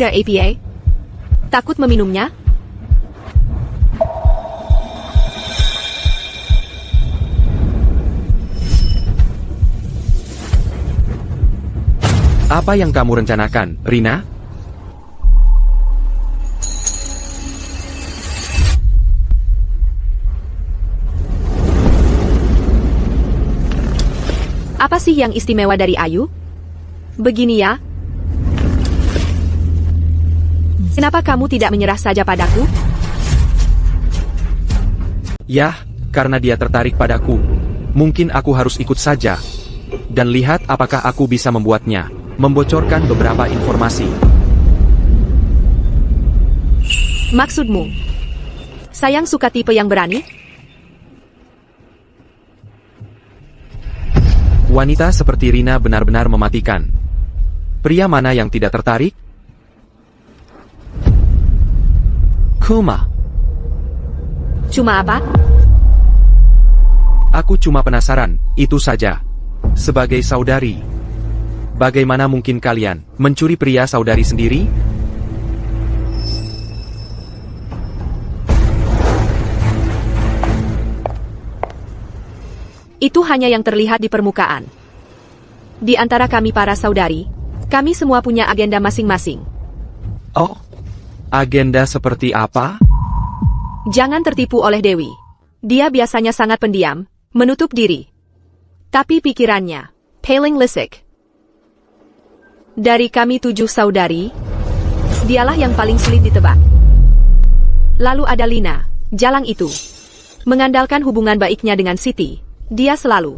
Ada APA? Takut meminumnya? Apa yang kamu rencanakan, Rina? Apa sih yang istimewa dari Ayu? Begini ya. Kenapa kamu tidak menyerah saja padaku? Yah, karena dia tertarik padaku. Mungkin aku harus ikut saja. Dan lihat apakah aku bisa membuatnya. Membocorkan beberapa informasi. Maksudmu? Sayang suka tipe yang berani? Wanita seperti Rina benar-benar mematikan. Pria mana yang tidak tertarik? Kuma. Cuma apa? Aku cuma penasaran, itu saja. Sebagai saudari, bagaimana mungkin kalian mencuri pria saudari sendiri? Itu hanya yang terlihat di permukaan. Di antara kami para saudari, kami semua punya agenda masing-masing. Oh, agenda seperti apa? Jangan tertipu oleh Dewi. Dia biasanya sangat pendiam, menutup diri. Tapi pikirannya, paling lisik. Dari kami 7 saudari, dialah yang paling sulit ditebak. Lalu ada Lina, jalang itu. Mengandalkan hubungan baiknya dengan Siti, dia selalu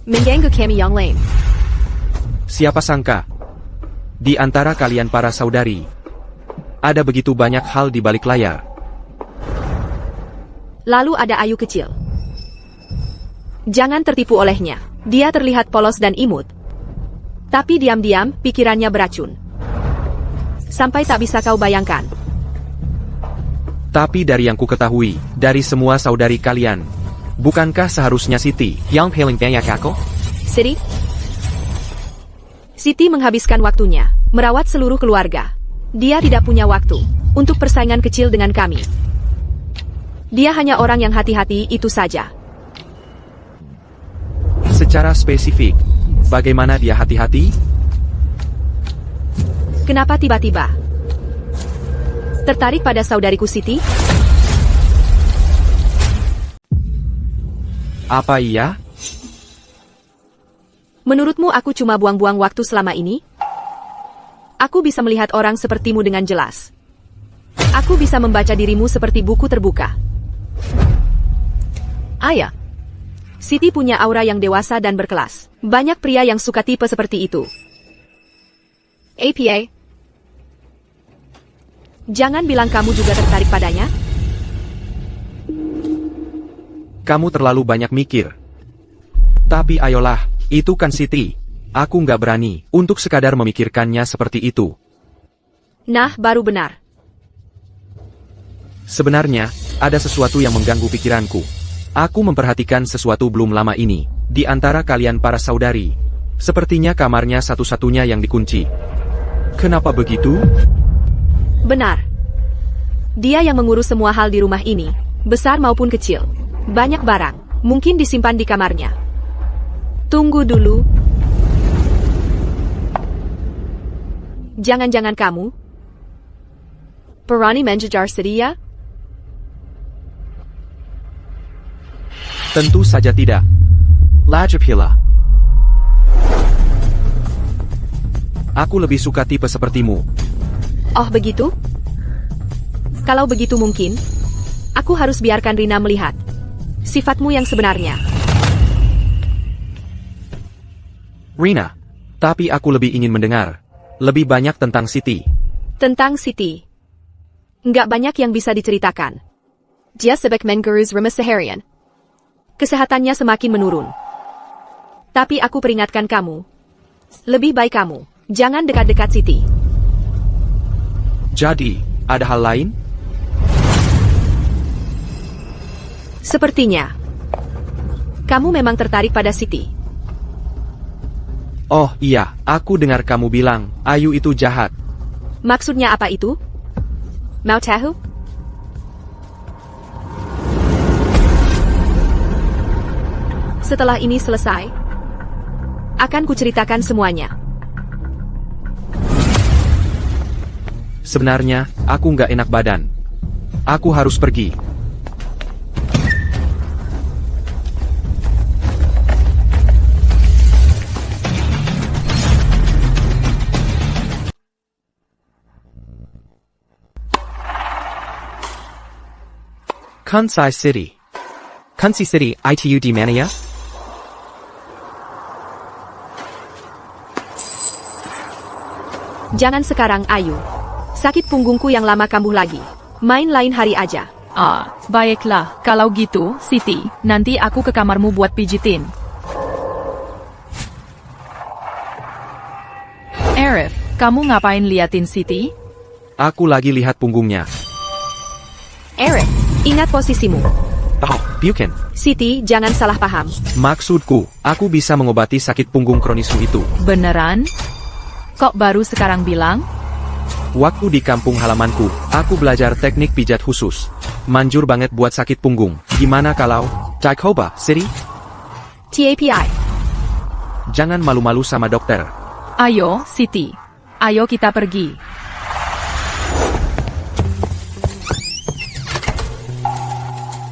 mengganggu kami yang lain. Siapa sangka? Di antara kalian para saudari, ada begitu banyak hal di balik layar. Lalu ada Ayu kecil. Jangan tertipu olehnya. Dia terlihat polos dan imut. Tapi diam-diam, pikirannya beracun. Sampai tak bisa kau bayangkan. Tapi dari yang ku ketahui, dari semua saudari kalian, bukankah seharusnya Siti yang paling banyak aku? Siti? Siti menghabiskan waktunya, merawat seluruh keluarga. Dia tidak punya waktu untuk persaingan kecil dengan kami. Dia hanya orang yang hati-hati itu saja. Secara spesifik, bagaimana dia hati-hati? Kenapa tiba-tiba tertarik pada saudariku Siti? Apa iya? Menurutmu aku cuma buang-buang waktu selama ini? Aku bisa melihat orang sepertimu dengan jelas. Aku bisa membaca dirimu seperti buku terbuka. Ayah. Siti punya aura yang dewasa dan berkelas. Banyak pria yang suka tipe seperti itu. APA. Jangan bilang kamu juga tertarik padanya. Kamu terlalu banyak mikir. Tapi ayolah, itu kan Siti. Aku nggak berani untuk sekadar memikirkannya seperti itu. Nah, baru benar. Sebenarnya, ada sesuatu yang mengganggu pikiranku. Aku memperhatikan sesuatu belum lama ini. Di antara kalian para saudari, sepertinya kamarnya satu-satunya yang dikunci. Kenapa begitu? Benar. Dia yang mengurus semua hal di rumah ini, besar maupun kecil. Banyak barang, mungkin disimpan di kamarnya. Tunggu dulu. Jangan-jangan kamu berani menjejar Siti ya? Tentu saja tidak. Lajapila. Aku lebih suka tipe sepertimu. Oh begitu? Kalau begitu mungkin, aku harus biarkan Rina melihat sifatmu yang sebenarnya. Rina. Tapi aku lebih ingin mendengar lebih banyak tentang Siti. Tentang Siti. Nggak banyak yang bisa diceritakan. Dia sebagai gurus rumah seharian. Kesehatannya semakin menurun. Tapi aku peringatkan kamu. Lebih baik kamu, jangan dekat-dekat Siti. Jadi, ada hal lain? Sepertinya. Kamu memang tertarik pada Siti. Oh iya, aku dengar kamu bilang, Ayu itu jahat. Maksudnya apa itu? Mau tahu? Setelah ini selesai, akan kuceritakan semuanya. Sebenarnya, aku nggak enak badan. Aku harus pergi. Kansai City. Kansai City, itu di mana ya? Jangan sekarang, Ayu. Sakit punggungku yang lama kambuh lagi. Main lain hari aja. Baiklah, kalau gitu, Siti, nanti aku ke kamarmu buat pijitin. Arif, kamu ngapain liatin Siti? Aku lagi lihat punggungnya. Eric, ingat posisimu. Oh, Buchan. Siti, jangan salah paham. Maksudku, aku bisa mengobati sakit punggung kronismu itu. Beneran? Kok baru sekarang bilang? Waktu di kampung halamanku, aku belajar teknik pijat khusus. Manjur banget buat sakit punggung. Gimana kalau Daikoba City? TAPI. Jangan malu-malu sama dokter. Ayo, Siti. Ayo kita pergi.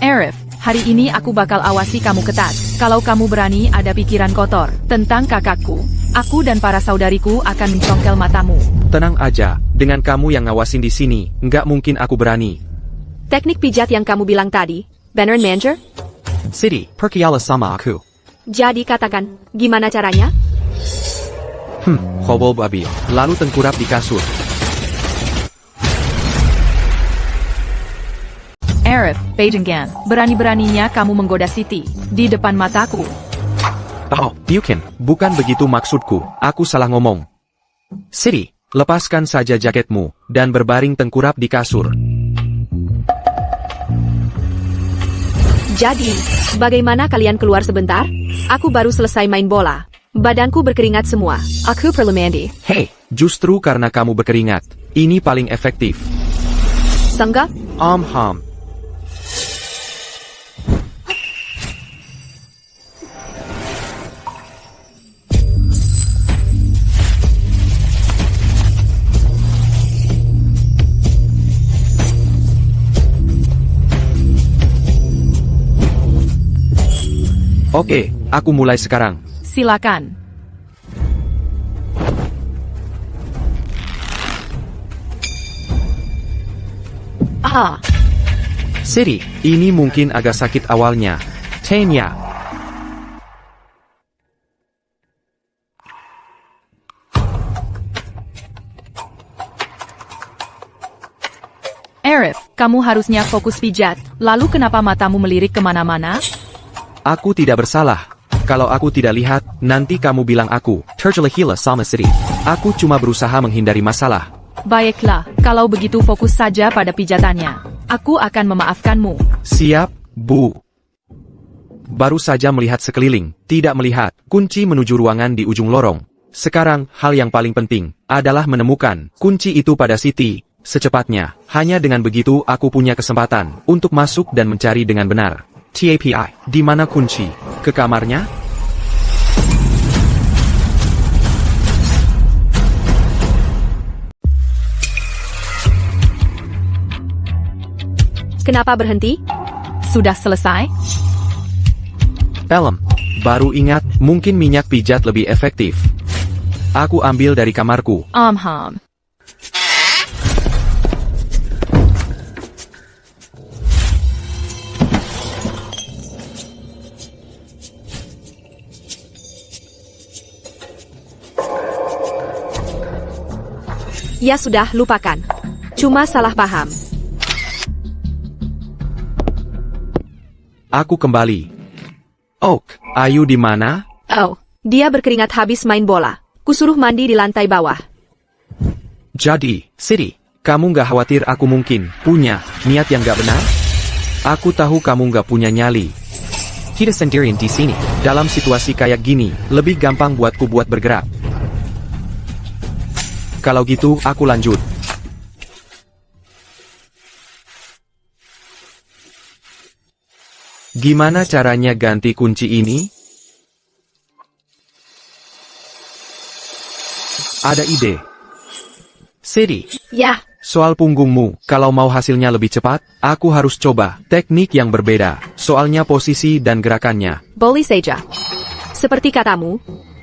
Arif, hari ini aku bakal awasi kamu ketat. Kalau kamu berani ada pikiran kotor tentang kakakku, aku dan para saudariku akan mencongkel matamu. Tenang aja, dengan kamu yang ngawasin di sini, nggak mungkin aku berani. Teknik pijat yang kamu bilang tadi, beneran Manager? Siti, percayalah sama aku. Jadi katakan, gimana caranya? Hobol babi, lalu tengkurap di kasur. Arif, Beijinggan, berani-beraninya kamu menggoda Siti di depan mataku. Oh, Buchan, bukan begitu maksudku, aku salah ngomong. Siti, lepaskan saja jaketmu, dan berbaring tengkurap di kasur. Jadi, bagaimana kalian keluar sebentar? Aku baru selesai main bola. Badanku berkeringat semua. Aku perlu mandi. Hei, justru karena kamu berkeringat, ini paling efektif. Sangga? Ham. Oke, aku mulai sekarang. Silakan. Siti, ini mungkin agak sakit awalnya. Tanya. Arif, kamu harusnya fokus pijat. Lalu kenapa matamu melirik kemana-mana? Aku tidak bersalah. Kalau aku tidak lihat, nanti kamu bilang aku tergila-gila sama Siti. Aku cuma berusaha menghindari masalah. Baiklah, kalau begitu fokus saja pada pijatannya. Aku akan memaafkanmu. Siap, Bu. Baru saja melihat sekeliling, tidak melihat kunci menuju ruangan di ujung lorong. Sekarang, hal yang paling penting adalah menemukan kunci itu pada Siti secepatnya. Hanya dengan begitu aku punya kesempatan untuk masuk dan mencari dengan benar. TAPI, di mana kunci? Ke kamarnya? Kenapa berhenti? Sudah selesai? Pelem. Baru ingat, mungkin minyak pijat lebih efektif. Aku ambil dari kamarku. Ya sudah, lupakan. Cuma salah paham. Aku kembali. Oak, Ayu di mana? Oh, dia berkeringat habis main bola. Kusuruh mandi di lantai bawah. Jadi, Siti, kamu nggak khawatir aku mungkin punya niat yang nggak benar? Aku tahu kamu nggak punya nyali. Tidak sendirian di sini. Dalam situasi kayak gini, lebih gampang buatku buat bergerak. Kalau gitu, aku lanjut. Gimana caranya ganti kunci ini? Ada ide. Siti, Ya, soal punggungmu, kalau mau hasilnya lebih cepat, aku harus coba teknik yang berbeda. Soalnya posisi dan gerakannya. boleh saja. Seperti katamu,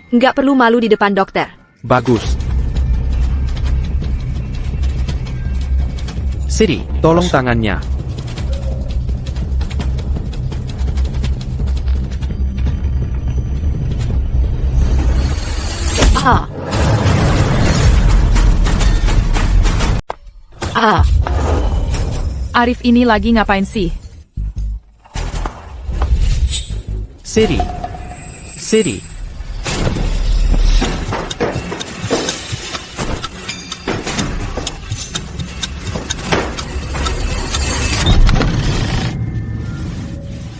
nggak perlu malu di depan dokter. Bagus. Siti, tolong tangannya. Ah. Ah. Arif ini lagi ngapain sih? City. City.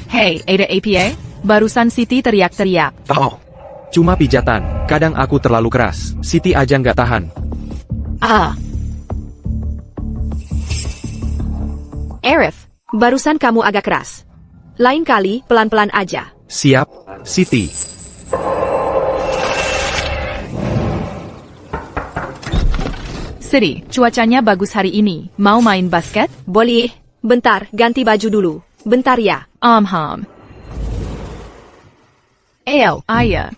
Hey, ada APA? Barusan Siti teriak-teriak. Oh. Cuma pijatan, kadang aku terlalu keras. Siti aja nggak tahan. Ah. Arif, barusan kamu agak keras. Lain kali, pelan-pelan aja. Siap, Siti. Siti, cuacanya bagus hari ini. Mau main basket? Boleh. Bentar, ganti baju dulu. Bentar ya. Ham. Ayo, ayah.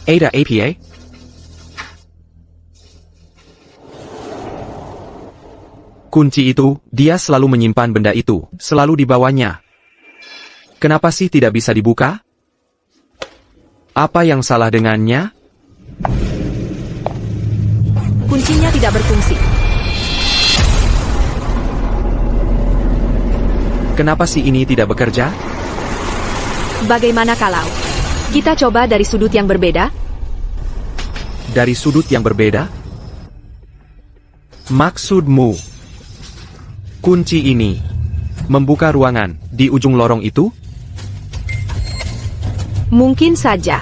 Ada APA? Kunci itu, dia selalu menyimpan benda itu, selalu dibawanya. Kenapa sih tidak bisa dibuka? Apa yang salah dengannya? Kuncinya tidak berfungsi. Kenapa sih ini tidak bekerja? Bagaimana kalau kita coba dari sudut yang berbeda? Dari sudut yang berbeda? Maksudmu, kunci ini membuka ruangan di ujung lorong itu? Mungkin saja.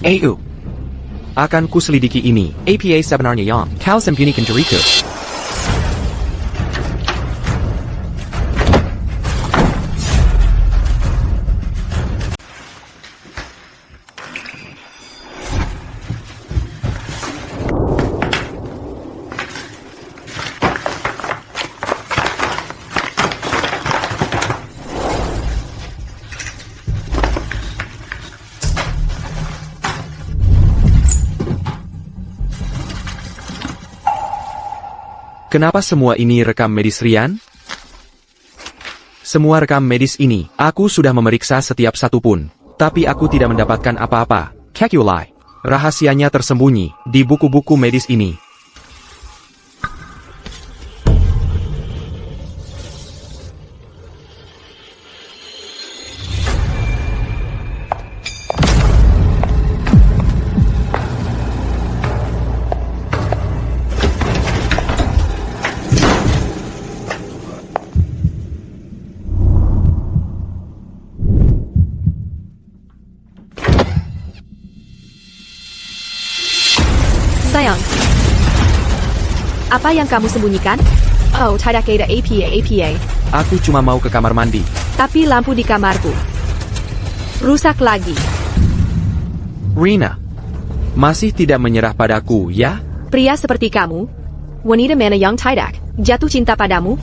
Ayo. Akan kuselidiki ini. APA sebenarnya yang kau sembunyikan diriku. Kenapa semua ini rekam medis Rian? Semua rekam medis ini, aku sudah memeriksa setiap satu pun. Tapi aku tidak mendapatkan apa-apa. Kekulai. Rahasianya tersembunyi di buku-buku medis ini. Sayang. Apa yang kamu sembunyikan? Oh, tidak ada APA. Aku cuma mau ke kamar mandi. Tapi lampu di kamarku rusak lagi. Rina, masih tidak menyerah padaku, ya? Pria seperti kamu, wanita mana yang tidak jatuh cinta padamu?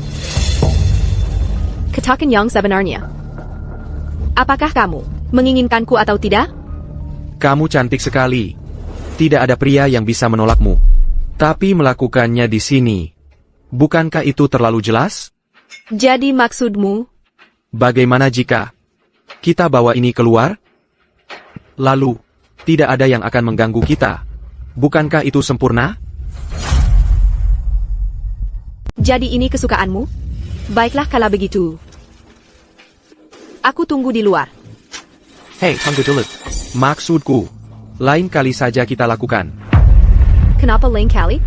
Katakan yang sebenarnya. Apakah kamu menginginkanku atau tidak? Kamu cantik sekali. Tidak ada pria yang bisa menolakmu. Tapi melakukannya di sini. Bukankah itu terlalu jelas? Jadi maksudmu? Bagaimana jika kita bawa ini keluar? Lalu, tidak ada yang akan mengganggu kita. Bukankah itu sempurna? Jadi ini kesukaanmu? Baiklah kalau begitu. Aku tunggu di luar. Hei, tunggu dulu. Maksudku, lain kali saja kita lakukan. Kenapa lain kali?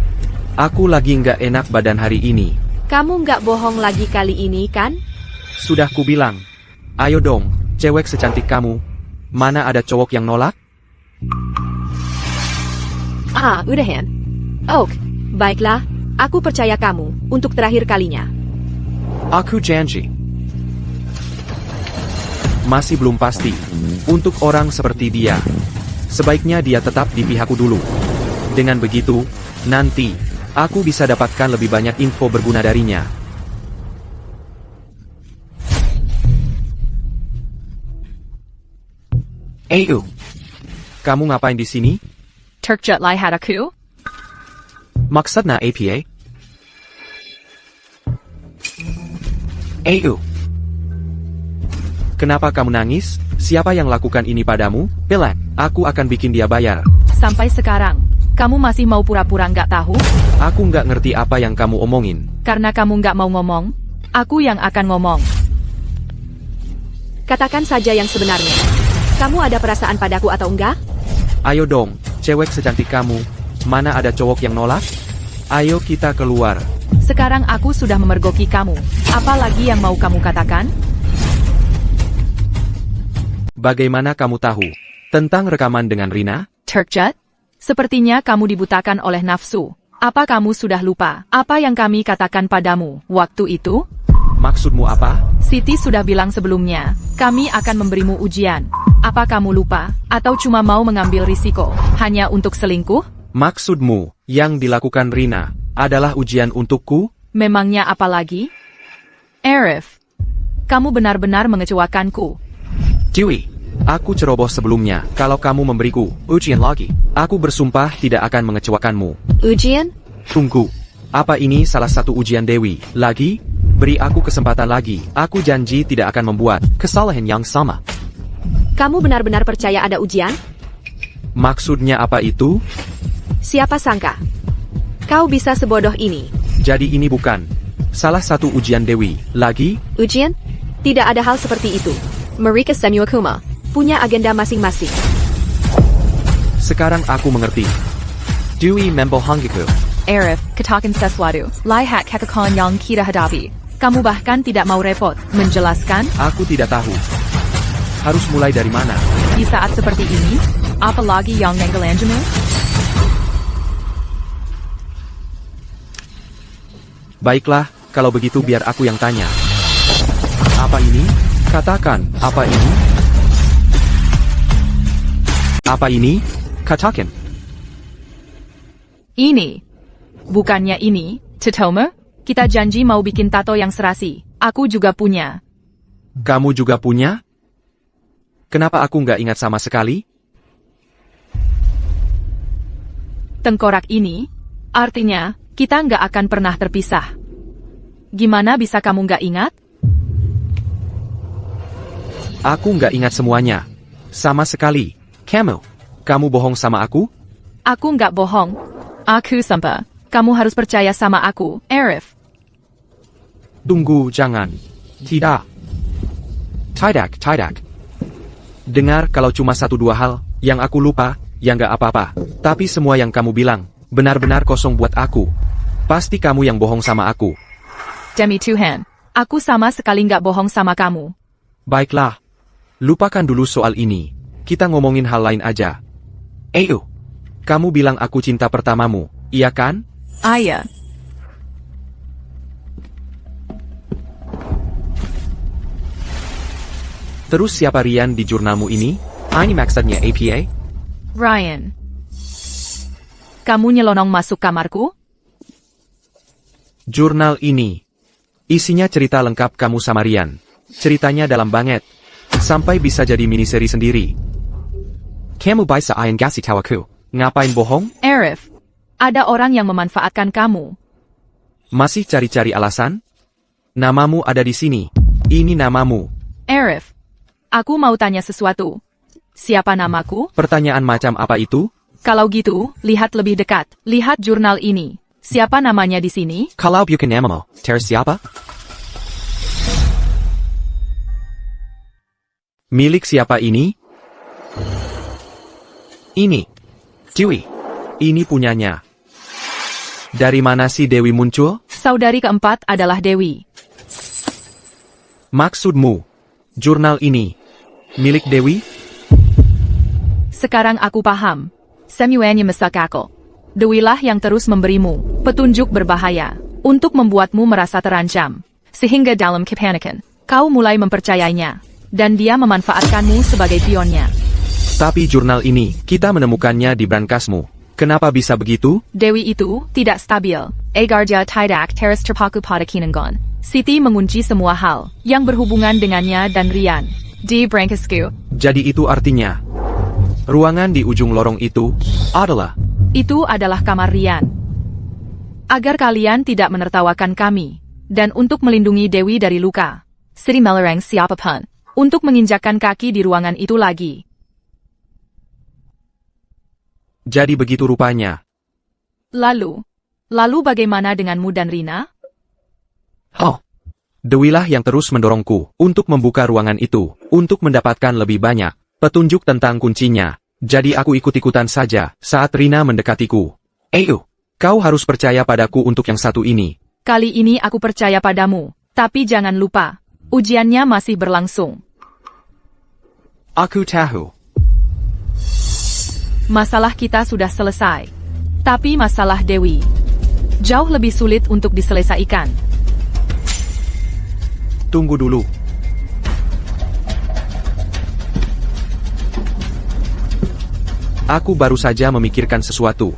Aku lagi nggak enak badan hari ini. Kamu nggak bohong lagi kali ini, kan? Sudah kubilang. Ayo dong, cewek secantik kamu. Mana ada cowok yang nolak? Ah, udahan. Oke, baiklah. Aku percaya kamu untuk terakhir kalinya. Aku janji. Masih belum pasti. Untuk orang seperti dia, sebaiknya dia tetap di pihakku dulu. Dengan begitu, nanti, aku bisa dapatkan lebih banyak info berguna darinya. Kamu ngapain di sini? Terkejut lihat aku? Maksudnya apa? Kenapa kamu nangis? Siapa yang lakukan ini padamu? Bilang, aku akan bikin dia bayar. Sampai sekarang, kamu masih mau pura-pura nggak tahu? Aku nggak ngerti apa yang kamu omongin. Karena kamu nggak mau ngomong, aku yang akan ngomong. Katakan saja yang sebenarnya. Kamu ada perasaan padaku atau enggak? Ayo dong, cewek secantik kamu. Mana ada cowok yang nolak? Ayo kita keluar. Sekarang aku sudah memergoki kamu. Apa lagi yang mau kamu katakan? Bagaimana kamu tahu tentang rekaman dengan Rina? Terkejut? Sepertinya kamu dibutakan oleh nafsu. Apa kamu sudah lupa apa yang kami katakan padamu waktu itu? Maksudmu apa? Siti sudah bilang sebelumnya, kami akan memberimu ujian. Apa kamu lupa? Atau cuma mau mengambil risiko hanya untuk selingkuh? Maksudmu, yang dilakukan Rina, adalah ujian untukku? Memangnya apa lagi? Arif, kamu benar-benar mengecewakanku. Dewi, aku ceroboh sebelumnya. Kalau kamu memberiku ujian lagi, aku bersumpah tidak akan mengecewakanmu. Ujian? Tunggu, apa ini salah satu ujian Dewi? Lagi? Beri aku kesempatan lagi. Aku janji tidak akan membuat kesalahan yang sama. Kamu benar-benar percaya ada ujian? Maksudnya apa itu? Siapa sangka? Kau bisa sebodoh ini. Jadi ini bukan salah satu ujian Dewi. Lagi? Ujian? Tidak ada hal seperti itu. Mereka semua kuma punya agenda masing-masing. Sekarang aku mengerti. Dewi membohongiku. Arif, katakan sesuatu. Lihat kekalahan yang kita hadapi. Kamu bahkan tidak mau repot menjelaskan? Aku tidak tahu. Harus mulai dari mana? Di saat seperti ini, apalagi yang nenggelanjamu? Baiklah, kalau begitu biar aku yang tanya. Apa ini? Katakan, apa ini? Apa ini? Katakan. Ini. Bukannya ini, Totoma? Kita janji mau bikin tato yang serasi. Aku juga punya. Kamu juga punya? Kenapa aku nggak ingat sama sekali? Tengkorak ini, artinya, kita nggak akan pernah terpisah. Gimana bisa kamu nggak ingat? Aku nggak ingat semuanya. Sama sekali. Kamu bohong sama aku? Aku nggak bohong. Aku sumpah. Kamu harus percaya sama aku, Arif. Tunggu, jangan. Tidak. Tidak. Dengar, kalau cuma 1-2 hal yang aku lupa, ya nggak apa-apa. Tapi semua yang kamu bilang, benar-benar kosong buat aku. Pasti kamu yang bohong sama aku. Demi Tuhan, aku sama sekali nggak bohong sama kamu. Baiklah. Lupakan dulu soal ini. Kita ngomongin hal lain aja. Kamu bilang aku cinta pertamamu, iya kan? Iya. Terus siapa Ryan di jurnalmu ini? Ini maksudnya apa? Ryan. Kamu nyelonong masuk kamarku? Jurnal ini. Isinya cerita lengkap kamu sama Ryan. Ceritanya dalam banget. Sampai bisa jadi miniseri sendiri. Kamu bisa ayan kasih tahu aku. Ngapain bohong? Arif, ada orang yang memanfaatkan kamu. Masih cari-cari alasan? Namamu ada di sini. Ini namamu. Arif, aku mau tanya sesuatu. Siapa namaku? Pertanyaan macam apa itu? Kalau gitu, lihat lebih dekat. Lihat jurnal ini. Siapa namanya di sini? Kalau bukan namamu, terus siapa? Milik siapa ini? Ini. Dewi. Ini punyanya. Dari mana si Dewi muncul? Saudari keempat adalah Dewi. Maksudmu, jurnal ini milik Dewi? Sekarang aku paham. Semuanya masuk akal. Dewilah yang terus memberimu petunjuk berbahaya untuk membuatmu merasa terancam. Sehingga dalam kepanikan, kau mulai mempercayainya. dan dia memanfaatkanmu sebagai pionnya. Tapi jurnal ini, kita menemukannya di brankasmu. Kenapa bisa begitu? Dewi itu tidak stabil. Agarja tidak terus terpaku pada Kinangon. Siti mengunci semua hal yang berhubungan dengannya dan Rian. Di brankasku. Jadi itu artinya, ruangan di ujung lorong itu adalah kamar Rian. Agar kalian tidak menertawakan kami, dan untuk melindungi Dewi dari luka, Siti melarang siapapun untuk menginjakkan kaki di ruangan itu lagi. Jadi begitu rupanya. Lalu bagaimana denganmu dan Rina? Dewilah yang terus mendorongku untuk membuka ruangan itu, untuk mendapatkan lebih banyak petunjuk tentang kuncinya. Jadi aku ikut-ikutan saja saat Rina mendekatiku. Kau harus percaya padaku untuk yang satu ini. Kali ini aku percaya padamu, tapi jangan lupa, ujiannya masih berlangsung. Aku tahu. Masalah kita sudah selesai. Tapi masalah Dewi jauh lebih sulit untuk diselesaikan. Tunggu dulu. Aku baru saja memikirkan sesuatu.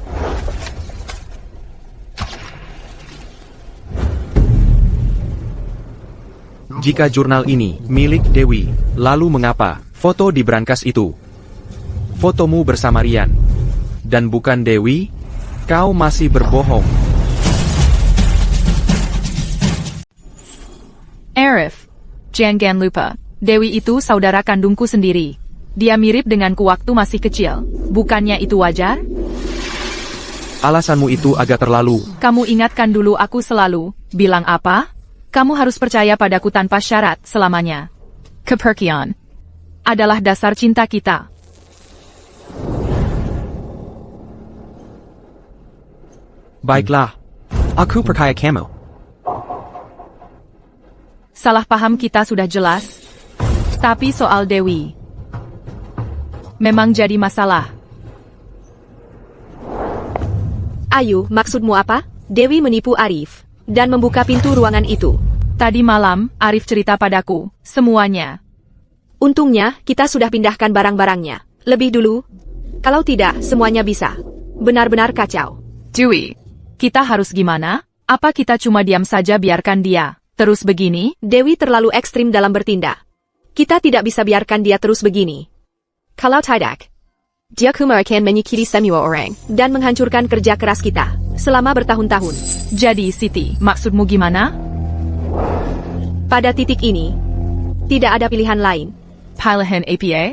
Jika jurnal ini milik Dewi, lalu mengapa foto di brankas itu fotomu bersama Rian dan bukan Dewi? Kau masih berbohong. Arif, jangan lupa, Dewi itu saudara kandungku sendiri. Dia mirip denganku waktu masih kecil. Bukannya itu wajar? Alasanmu itu agak terlalu. Kamu ingatkan dulu aku selalu bilang apa? Kamu harus percaya padaku tanpa syarat selamanya. Kepercayaan adalah dasar cinta kita. Baiklah. Aku percaya kamu. Salah paham kita sudah jelas. Tapi soal Dewi memang jadi masalah. Ayu, maksudmu apa? Dewi menipu Arif dan membuka pintu ruangan itu. Tadi malam, Arif cerita padaku semuanya. Untungnya, kita sudah pindahkan barang-barangnya lebih dulu. Kalau tidak, semuanya bisa benar-benar kacau. Dewi, kita harus gimana? Apa kita cuma diam saja biarkan dia terus begini? Dewi terlalu ekstrim dalam bertindak. Kita tidak bisa biarkan dia terus begini. Kalau tidak, dia akan menyikiri semua orang dan menghancurkan kerja keras kita selama bertahun-tahun. Jadi Siti, maksudmu gimana? Pada titik ini, tidak ada pilihan lain. Pilihan APA?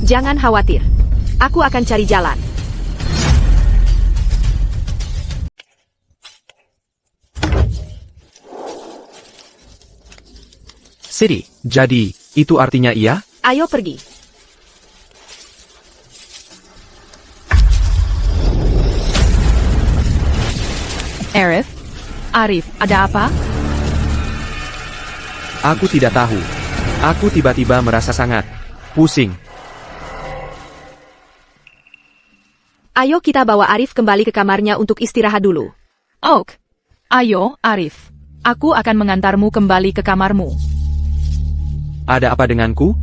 Jangan khawatir. Aku akan cari jalan. Siti, jadi, itu artinya iya? Ayo pergi. Arif, ada apa? Aku tidak tahu. Aku tiba-tiba merasa sangat pusing. Ayo kita bawa Arif kembali ke kamarnya untuk istirahat dulu. Ayo, Arif. Aku akan mengantarmu kembali ke kamarmu. Ada apa denganku?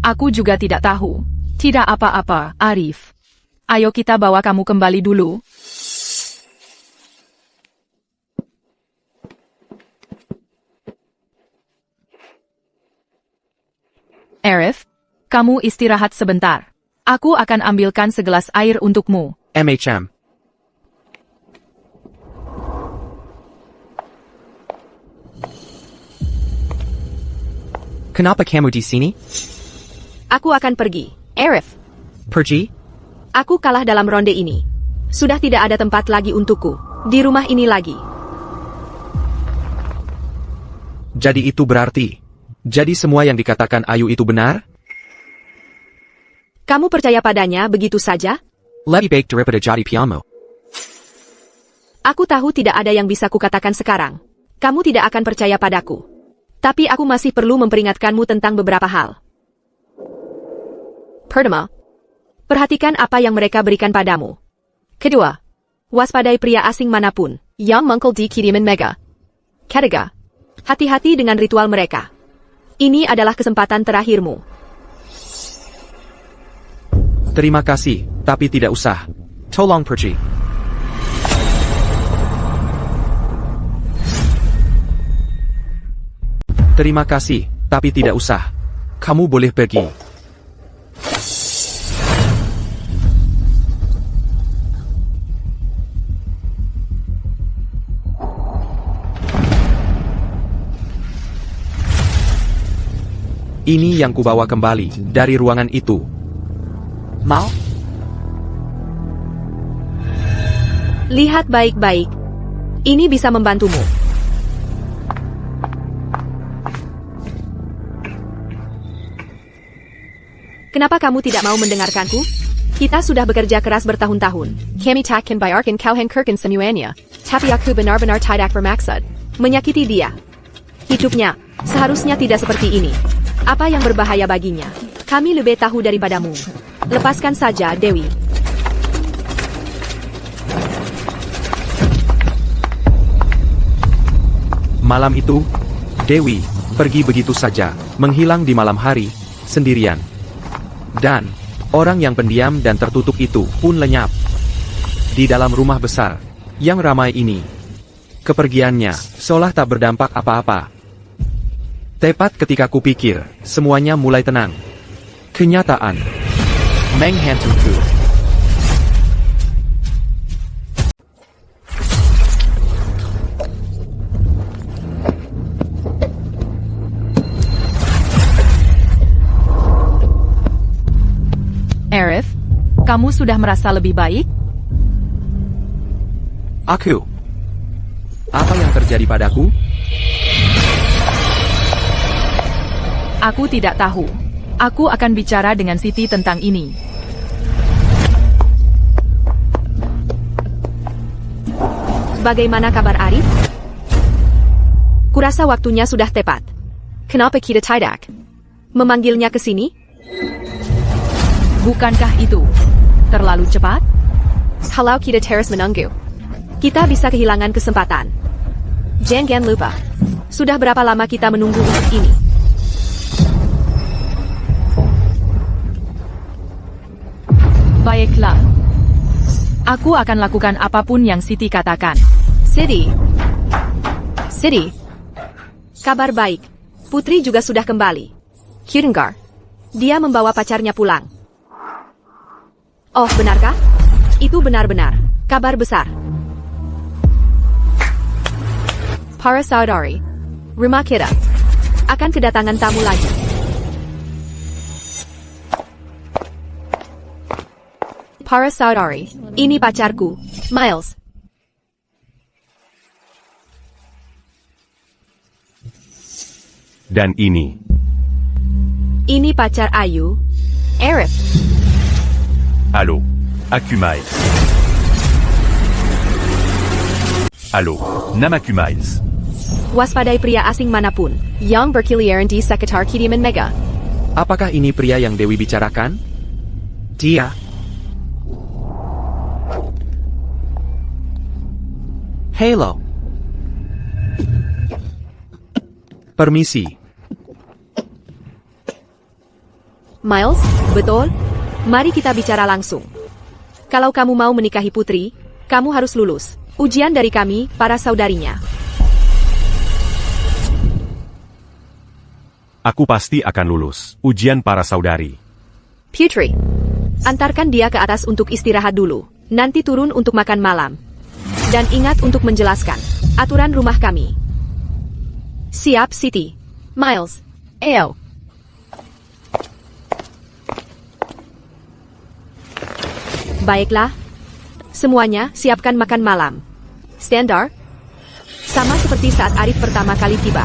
Aku juga tidak tahu. Tidak apa-apa, Arif. Ayo kita bawa kamu kembali dulu. Arif, kamu istirahat sebentar. Aku akan ambilkan segelas air untukmu. MHM. Kenapa kamu di sini? Aku akan pergi. Arif, Pergi? aku kalah dalam ronde ini. Sudah tidak ada tempat lagi untukku di rumah ini lagi. Jadi itu berarti. Jadi semua yang dikatakan Ayu itu benar? Kamu percaya padanya begitu saja? Lebih baik daripada jadi piamo. Aku tahu tidak ada yang bisa kukatakan sekarang. Kamu tidak akan percaya padaku. Tapi aku masih perlu memperingatkanmu tentang beberapa hal. Pertama, perhatikan apa yang mereka berikan padamu. Kedua, waspadai pria asing manapun yang mengkol di kiriman mega. Ketiga, hati-hati dengan ritual mereka. Ini adalah kesempatan terakhirmu. Terima kasih, tapi tidak usah. Tolong pergi. Terima kasih, tapi tidak usah. Kamu boleh pergi. Ini yang kubawa kembali dari ruangan itu. Mau? Lihat baik-baik. Ini bisa membantumu. Kenapa kamu tidak mau mendengarkanku? Kita sudah bekerja keras bertahun-tahun. Kami takkan bayarkan kalian kerken semuanya. Tapi aku benar-benar tidak bermaksud menyakiti dia. Hidupnya seharusnya tidak seperti ini. Apa yang berbahaya baginya? Kami lebih tahu daripadamu. Lepaskan saja, Dewi. Malam itu, Dewi pergi begitu saja, menghilang di malam hari, sendirian. Dan, orang yang pendiam dan tertutup itu pun lenyap. Di dalam rumah besar, yang ramai ini. Kepergiannya, seolah tak berdampak apa-apa. Tepat ketika kupikir, semuanya mulai tenang. Kenyataan. Menghantuku. Arif, kamu sudah merasa lebih baik? Aku. Apa yang terjadi padaku? Aku tidak tahu. Aku akan bicara dengan Siti tentang ini. Bagaimana kabar Arif? Kurasa waktunya sudah tepat. Kenapa kita tidak memanggilnya ke sini? Bukankah itu terlalu cepat? Kalau kita terus menunggu, kita bisa kehilangan kesempatan. Jangan lupa, sudah berapa lama kita menunggu untuk ini? Baiklah. Aku akan lakukan apapun yang Siti katakan. Siti. Kabar baik. Putri juga sudah kembali. Kudengar. Dia membawa pacarnya pulang. Oh, benarkah? Itu benar-benar kabar besar. Para saudari, rumah kita akan kedatangan tamu lagi. Para saudari, ini pacarku, Miles. Dan ini pacar Ayu, Arif. Halo, aku Miles. Halo, namaku Miles. Waspadai pria asing manapun yang berkeliaran di sekitar Kediaman Mega. Apakah ini pria yang Dewi bicarakan? Dia. Halo. Permisi. Miles, betul? Mari kita bicara langsung. Kalau kamu mau menikahi Putri, kamu harus lulus ujian dari kami, para saudarinya. Aku pasti akan lulus ujian para saudari. Putri, antarkan dia ke atas untuk istirahat dulu. Nanti turun untuk makan malam. Dan ingat untuk menjelaskan aturan rumah kami. Siap, Siti. Miles. Ayo. Baiklah. Semuanya, siapkan makan malam. Standar. Sama seperti saat Arif pertama kali tiba.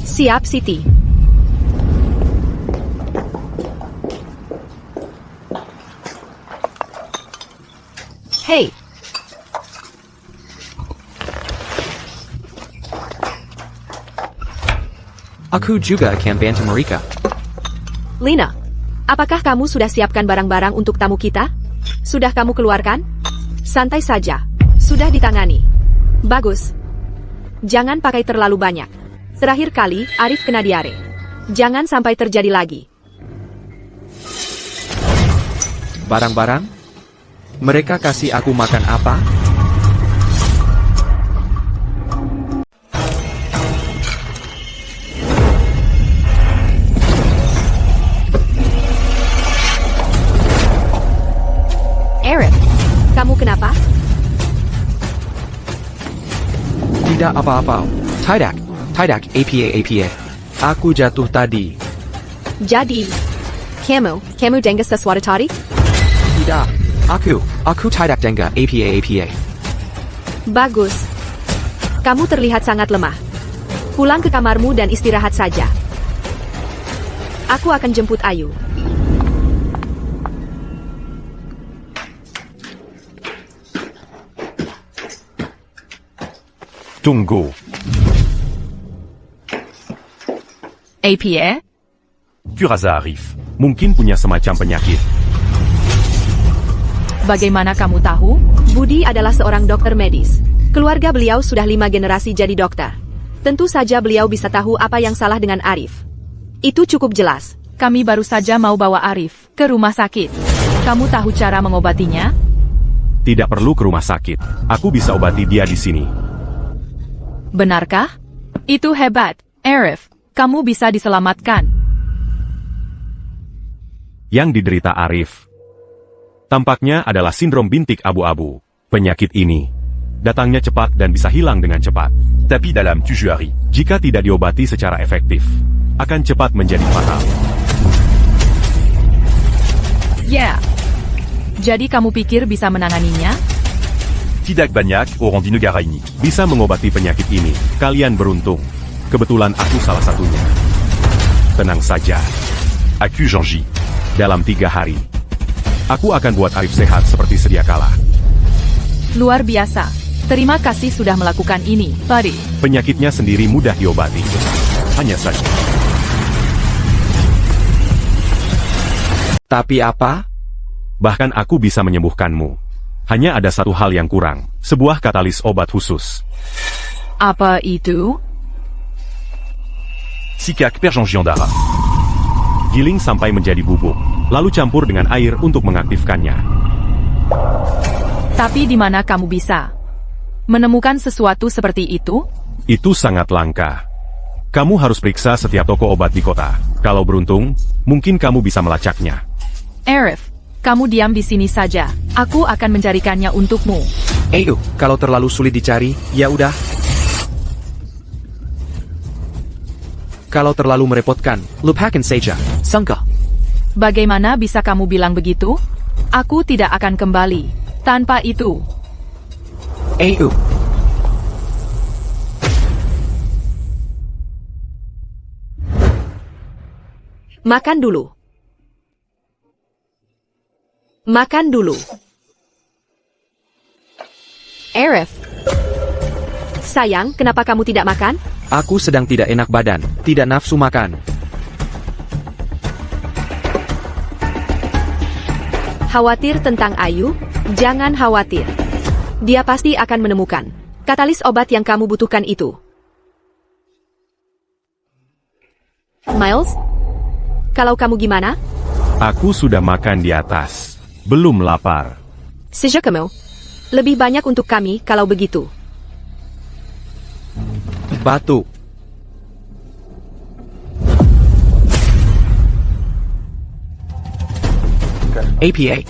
Siap, Siti. Hey. Aku juga akan bantu mereka. Lina, apakah kamu sudah siapkan barang-barang untuk tamu kita? Sudah kamu keluarkan? Santai saja. Sudah ditangani. Bagus. Jangan pakai terlalu banyak. Terakhir kali, Arif kena diare. Jangan sampai terjadi lagi. Barang-barang? Mereka kasih aku makan apa? Arif, kamu kenapa? Tidak apa-apa. Tidak, APA. Aku jatuh tadi. Jadi, kamu dengar sesuatu tadi? Tidak, aku tidak dengar APA. Bagus. Kamu terlihat sangat lemah. Pulang ke kamarmu dan istirahat saja. Aku akan jemput Ayu. Tunggu. APA? Kuraza Arif. Mungkin punya semacam penyakit. Bagaimana kamu tahu? Budi adalah seorang dokter medis. Keluarga beliau sudah 5 generasi jadi dokter. Tentu saja beliau bisa tahu apa yang salah dengan Arif. Itu cukup jelas. Kami baru saja mau bawa Arif ke rumah sakit. Kamu tahu cara mengobatinya? Tidak perlu ke rumah sakit. Aku bisa obati dia di sini. Benarkah? Itu hebat, Arif. Kamu bisa diselamatkan. Yang diderita Arif tampaknya adalah sindrom bintik abu-abu. Penyakit ini datangnya cepat dan bisa hilang dengan cepat. Tapi dalam 7 hari, jika tidak diobati secara efektif, akan cepat menjadi fatal. Ya. Jadi kamu pikir bisa menanganinya? Tidak banyak orang di negara ini bisa mengobati penyakit ini. Kalian beruntung. Kebetulan aku salah satunya. Tenang saja. Aku janji. Dalam 3 hari, aku akan buat Arif sehat seperti sedia kala. Luar biasa. Terima kasih sudah melakukan ini, buddy. Penyakitnya sendiri mudah diobati. Hanya saja. Tapi apa? Bahkan aku bisa menyembuhkanmu. Hanya ada satu hal yang kurang. Sebuah katalis obat khusus. Apa itu? Sikak perjanjian darah. Giling sampai menjadi bubuk. Lalu campur dengan air untuk mengaktifkannya. Tapi di mana kamu bisa menemukan sesuatu seperti itu? Itu sangat langka. Kamu harus periksa setiap toko obat di kota. Kalau beruntung, mungkin kamu bisa melacaknya. Arif, kamu diam di sini saja. Aku akan mencarikannya untukmu. Kalau terlalu sulit dicari, ya udah. Kalau terlalu merepotkan, lupakan saja. Sangka. Bagaimana bisa kamu bilang begitu? Aku tidak akan kembali tanpa itu. Makan dulu. Makan dulu. Arif. Sayang, kenapa kamu tidak makan? Aku sedang tidak enak badan, tidak nafsu makan. Khawatir tentang Ayu? Jangan khawatir. Dia pasti akan menemukan katalis obat yang kamu butuhkan itu. Miles? Kalau kamu gimana? Aku sudah makan di atas. Belum lapar. Sejak kamu. Lebih banyak untuk kami kalau begitu. Batuk. APA.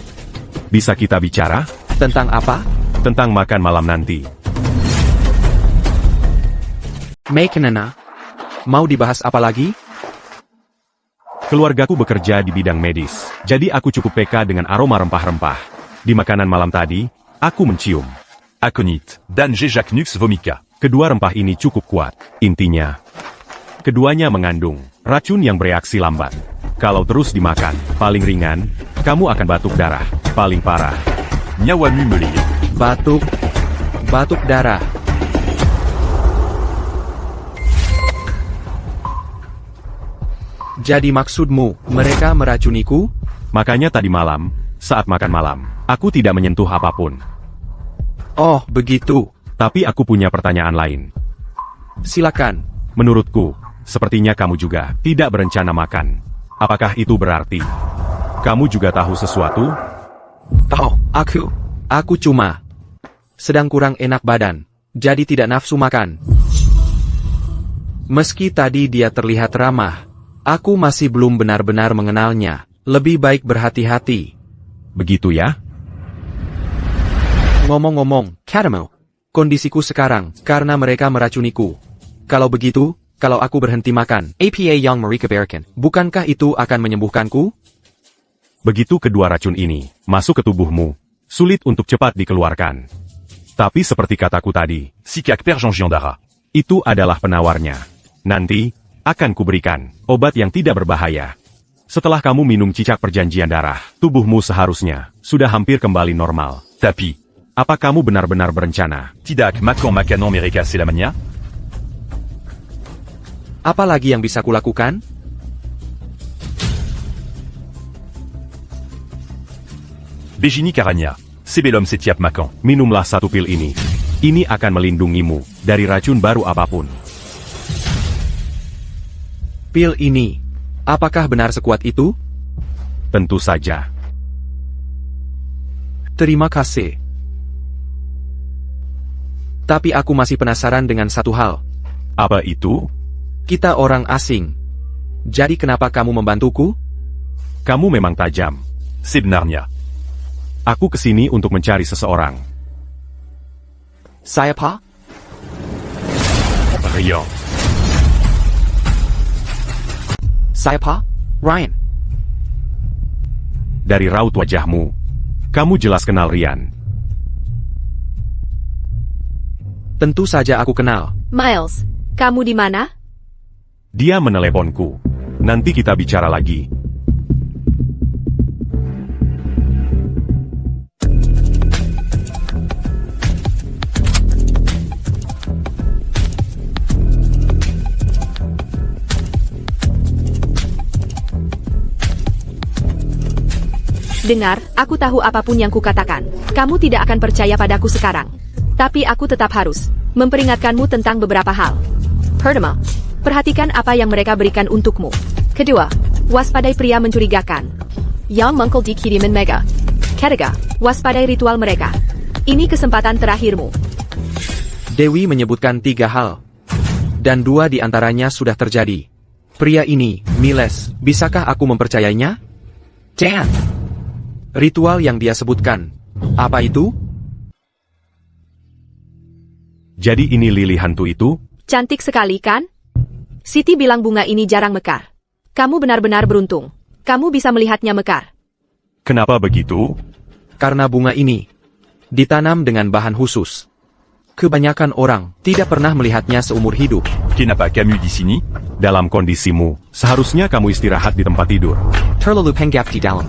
Bisa kita bicara? Tentang apa? Tentang makan malam nanti. Kenana. Mau dibahas apa lagi? Keluargaku bekerja di bidang medis. Jadi aku cukup peka dengan aroma rempah-rempah. Di makanan malam tadi, aku mencium aconite dan Jejaknux vomica. Kedua rempah ini cukup kuat. Intinya, keduanya mengandung racun yang bereaksi lambat. Kalau terus dimakan, paling ringan, kamu akan batuk darah. Paling parah, nyawamu melihat. Batuk darah. Jadi maksudmu, mereka meracuniku? Makanya tadi malam, saat makan malam, aku tidak menyentuh apapun. Oh, begitu. Tapi aku punya pertanyaan lain. Silakan. Menurutku, sepertinya kamu juga tidak berencana makan. Apakah itu berarti kamu juga tahu sesuatu? Oh, aku cuma sedang kurang enak badan, jadi tidak nafsu makan. Meski tadi dia terlihat ramah, aku masih belum benar-benar mengenalnya. Lebih baik berhati-hati. Begitu ya? Ngomong-ngomong, Kadamo, kondisiku sekarang karena mereka meracuniku. Kalau begitu, kalau aku berhenti makan, apa yang mereka berikan, bukankah itu akan menyembuhkanku? Begitu kedua racun ini masuk ke tubuhmu, sulit untuk cepat dikeluarkan. Tapi seperti kataku tadi, Sikak Perjanjiandara, itu adalah penawarnya. Nanti, akan kuberikan obat yang tidak berbahaya. Setelah kamu minum cicak perjanjian darah, tubuhmu seharusnya sudah hampir kembali normal. Tapi, apa kamu benar-benar berencana? Tidak makan makanan mereka selamanya? Apa lagi yang bisa kulakukan? Begini caranya, sebelum setiap makan. Minumlah satu pil ini. Ini akan melindungimu dari racun baru apapun. Pil ini, apakah benar sekuat itu? Tentu saja. Terima kasih. Tapi aku masih penasaran dengan satu hal. Apa itu? Kita orang asing. Jadi kenapa kamu membantuku? Kamu memang tajam. Sebenarnya, Aku kesini untuk mencari seseorang. Saya Pak? rien. Saya Pak? Ryan. Dari raut wajahmu, kamu jelas kenal Ryan. Tentu saja aku kenal. Miles, kamu di mana? Dia meneleponku. Nanti kita bicara lagi. Dengar, aku tahu apapun yang kukatakan. Kamu tidak akan percaya padaku sekarang. Tapi aku tetap harus memperingatkanmu tentang beberapa hal. Pertama, perhatikan apa yang mereka berikan untukmu. Kedua, waspadai pria mencurigakan yang mengkol di kiriman mega. Ketiga, waspadai ritual mereka. Ini kesempatan terakhirmu. Dewi menyebutkan 3 hal. Dan 2 di antaranya sudah terjadi. Pria ini, Miles, bisakah aku mempercayainya? Jangan. Ritual yang dia sebutkan. Apa itu? Jadi ini lili hantu itu? Cantik sekali kan? Siti bilang bunga ini jarang mekar. Kamu benar-benar beruntung. Kamu bisa melihatnya mekar. Kenapa begitu? Karena bunga ini ditanam dengan bahan khusus. Kebanyakan orang tidak pernah melihatnya seumur hidup. Kenapa kamu di sini? Dalam kondisimu, seharusnya kamu istirahat di tempat tidur. Terlalu penggap di dalam.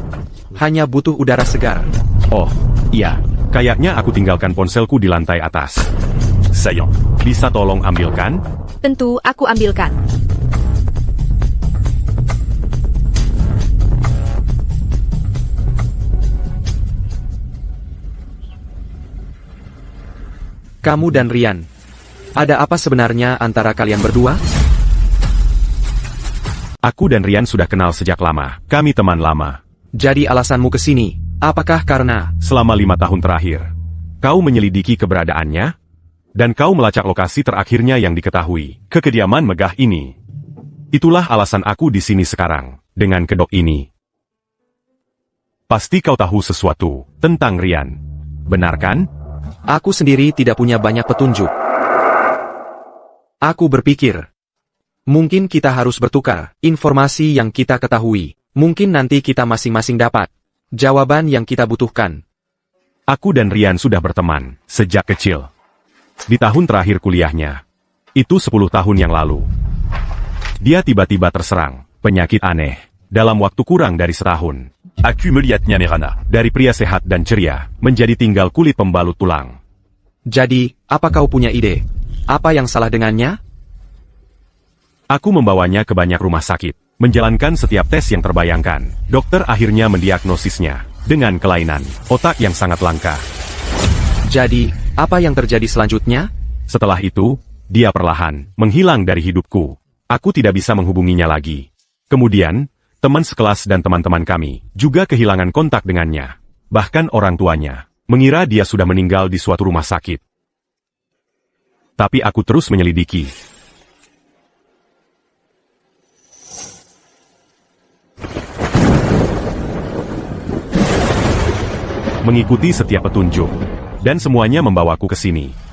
Hanya butuh udara segar. Oh, iya. Kayaknya aku tinggalkan ponselku di lantai atas. Sayang. Bisa tolong ambilkan? Tentu, aku ambilkan. Kamu dan Ryan. Ada apa sebenarnya antara kalian berdua? Aku dan Ryan sudah kenal sejak lama. Kami teman lama. Jadi alasanmu ke sini, apakah karena Selama 5 tahun terakhir, kau menyelidiki keberadaannya? Dan kau melacak lokasi terakhirnya yang diketahui, kekediaman megah ini. Itulah alasan aku di sini sekarang, dengan kedok ini. Pasti kau tahu sesuatu tentang Ryan. Benar kan? aku sendiri tidak punya banyak petunjuk? Aku berpikir, mungkin kita harus bertukar informasi yang kita ketahui. Mungkin nanti kita masing-masing dapat jawaban yang kita butuhkan. Aku dan Ryan sudah berteman sejak kecil. Di tahun terakhir kuliahnya, itu 10 tahun yang lalu. Dia tiba-tiba terserang penyakit aneh dalam waktu kurang dari setahun. Aku melihatnya Merana. Dari pria sehat dan ceria, menjadi tinggal kulit pembalut tulang. Jadi, apa kau punya ide? Apa yang salah dengannya? Aku membawanya ke banyak rumah sakit, menjalankan setiap tes yang terbayangkan. Dokter akhirnya mendiagnosisnya dengan kelainan otak yang sangat langka. Jadi, apa yang terjadi selanjutnya? Setelah itu, dia perlahan menghilang dari hidupku. Aku tidak bisa menghubunginya lagi. Kemudian, teman sekelas dan teman-teman kami juga kehilangan kontak dengannya. Bahkan orang tuanya mengira dia sudah meninggal di suatu rumah sakit. Tapi aku terus menyelidiki. Mengikuti setiap petunjuk, dan semuanya membawaku ke sini.